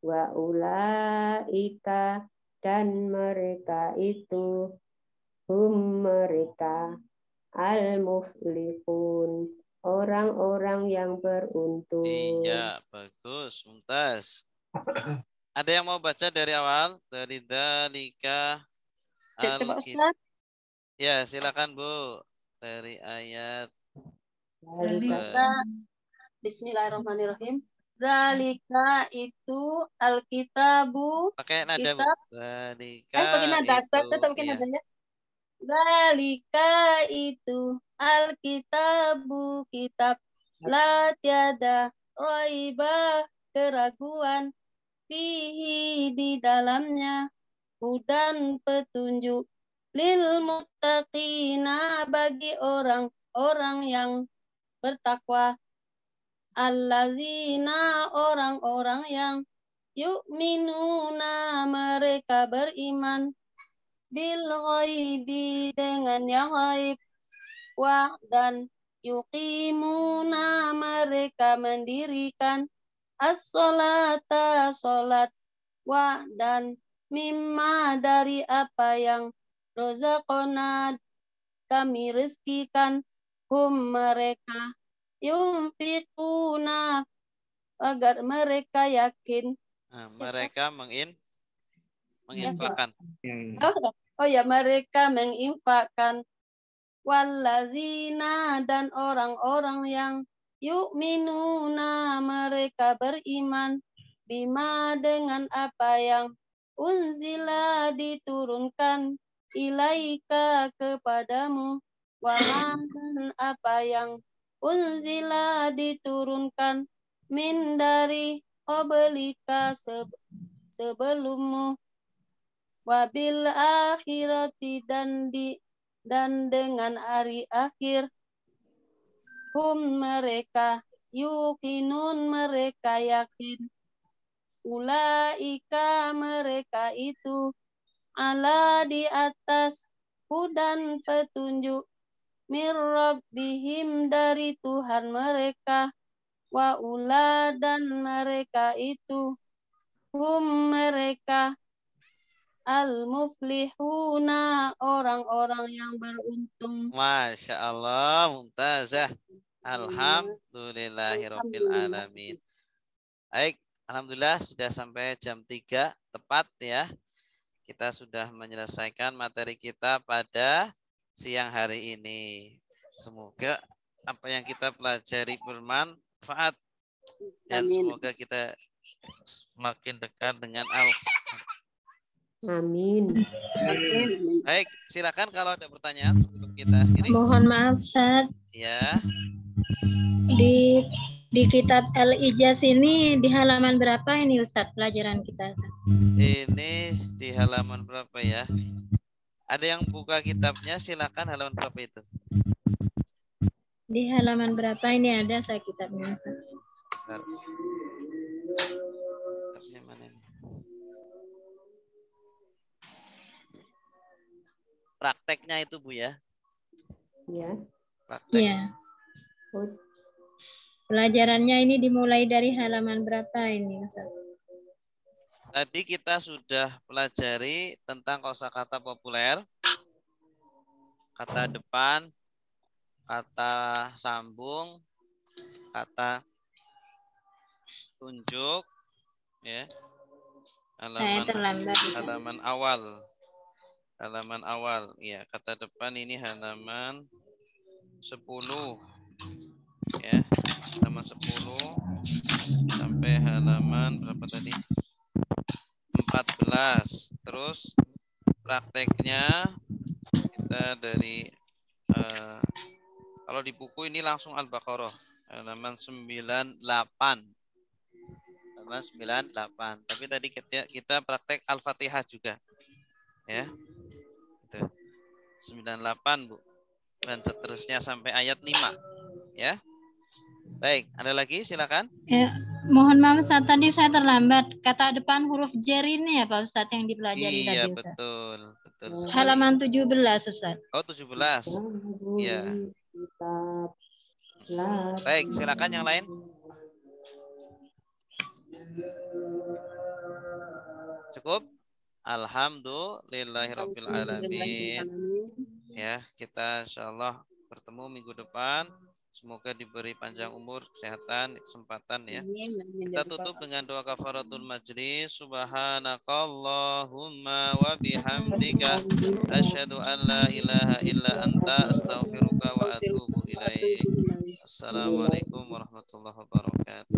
Wa ulaika dan mereka itu mereka al-muflihun orang-orang yang beruntung. Iya, bagus, mumtaz. Ada yang mau baca dari awal? Dari dalika Coba Ustaz. Ya, silakan Bu. Dari ayat Bismillahirrahmanirrahim. Zalika itu alkitabu. Pakai nada, Bu. Kitab. Zalika Pakai nada, Ustaz. Tetap pakai iya. nadanya. Zalika itu alkitabu kitab. La tiada raiba keraguan fihi di dalamnya hudan petunjuk lil muttaqina bagi orang-orang yang bertakwa allazina orang-orang yang yu'minuna mereka beriman bil ghaibi dengan yang gaib, wa dan yuqimuna mereka mendirikan as-sholata salat, wa dan mimma dari apa yang rozaqna kami rezekikan, hum mereka yunfiquna agar mereka yakin. Nah, mereka menginfakkan. Oh ya, mereka menginfakkan. Wallazina dan orang-orang yang yu'minuna mereka beriman bima dengan apa yang unzila diturunkan ilaika kepadamu, waman apa yang unzila diturunkan min dari qablika sebelummu, wabil akhirati dan dengan hari akhir, hum mereka yuqinun mereka yakin, ulaika mereka itu ala di atas hudan petunjuk, mir rabbihim dari Tuhan mereka, wa ula dan mereka itu hum mereka al-muflihuna orang-orang yang beruntung. Masya Allah, mumtazah. Alhamdulillahirabbil alamin. Baik, alhamdulillah sudah sampai jam 3 tepat ya. Kita sudah menyelesaikan materi kita pada siang hari ini. Semoga apa yang kita pelajari bermanfaat dan semoga kita semakin dekat dengan Amin. Baik, silakan kalau ada pertanyaan sebelum kita akhiri. Mohon maaf, Ustaz. Ya. Di kitab Al-Ijaz ini di halaman berapa ini Ustaz pelajaran kita? Ini di halaman berapa ya? Ada yang buka kitabnya, silakan halaman berapa itu? Di halaman berapa ini ada saya kitabnya? Bentar. Kitabnya mana ini? Prakteknya itu Bu ya? Ya. Praktek. Iya. Pelajarannya ini dimulai dari halaman berapa ini Ustaz? Tadi kita sudah pelajari tentang kosakata populer, kata depan, kata sambung, kata tunjuk, ya. Halaman awal, ya. Kata depan ini halaman 10, ya. Halaman 10 sampai halaman berapa tadi? 14. Terus prakteknya kita dari kalau di buku ini langsung Al-Baqarah halaman 98. Halaman 98. Tapi tadi kita praktek Al-Fatihah juga. Ya. Itu. 98, Bu. Dan seterusnya sampai ayat 5. Ya. Baik, ada lagi silakan. Ya, mohon maaf Ustaz, tadi saya terlambat. Kata depan huruf jar ini ya Pak Ustaz yang dipelajari tadi. Iya, Ustaz. betul. Halaman 17 Ustaz. Oh, 17. Iya. Baik, silakan yang lain. Cukup? Alhamdulillahirabbil alamin. Ya, kita insyaallah bertemu minggu depan. Semoga diberi panjang umur, kesehatan, kesempatan ya. Kita tutup dengan doa kafaratul majlis. Subhanakallahumma wa bihamdika asyhadu an la ilaha illa anta astaghfiruka wa atubu ilaik. Assalamualaikum warahmatullahi wabarakatuh.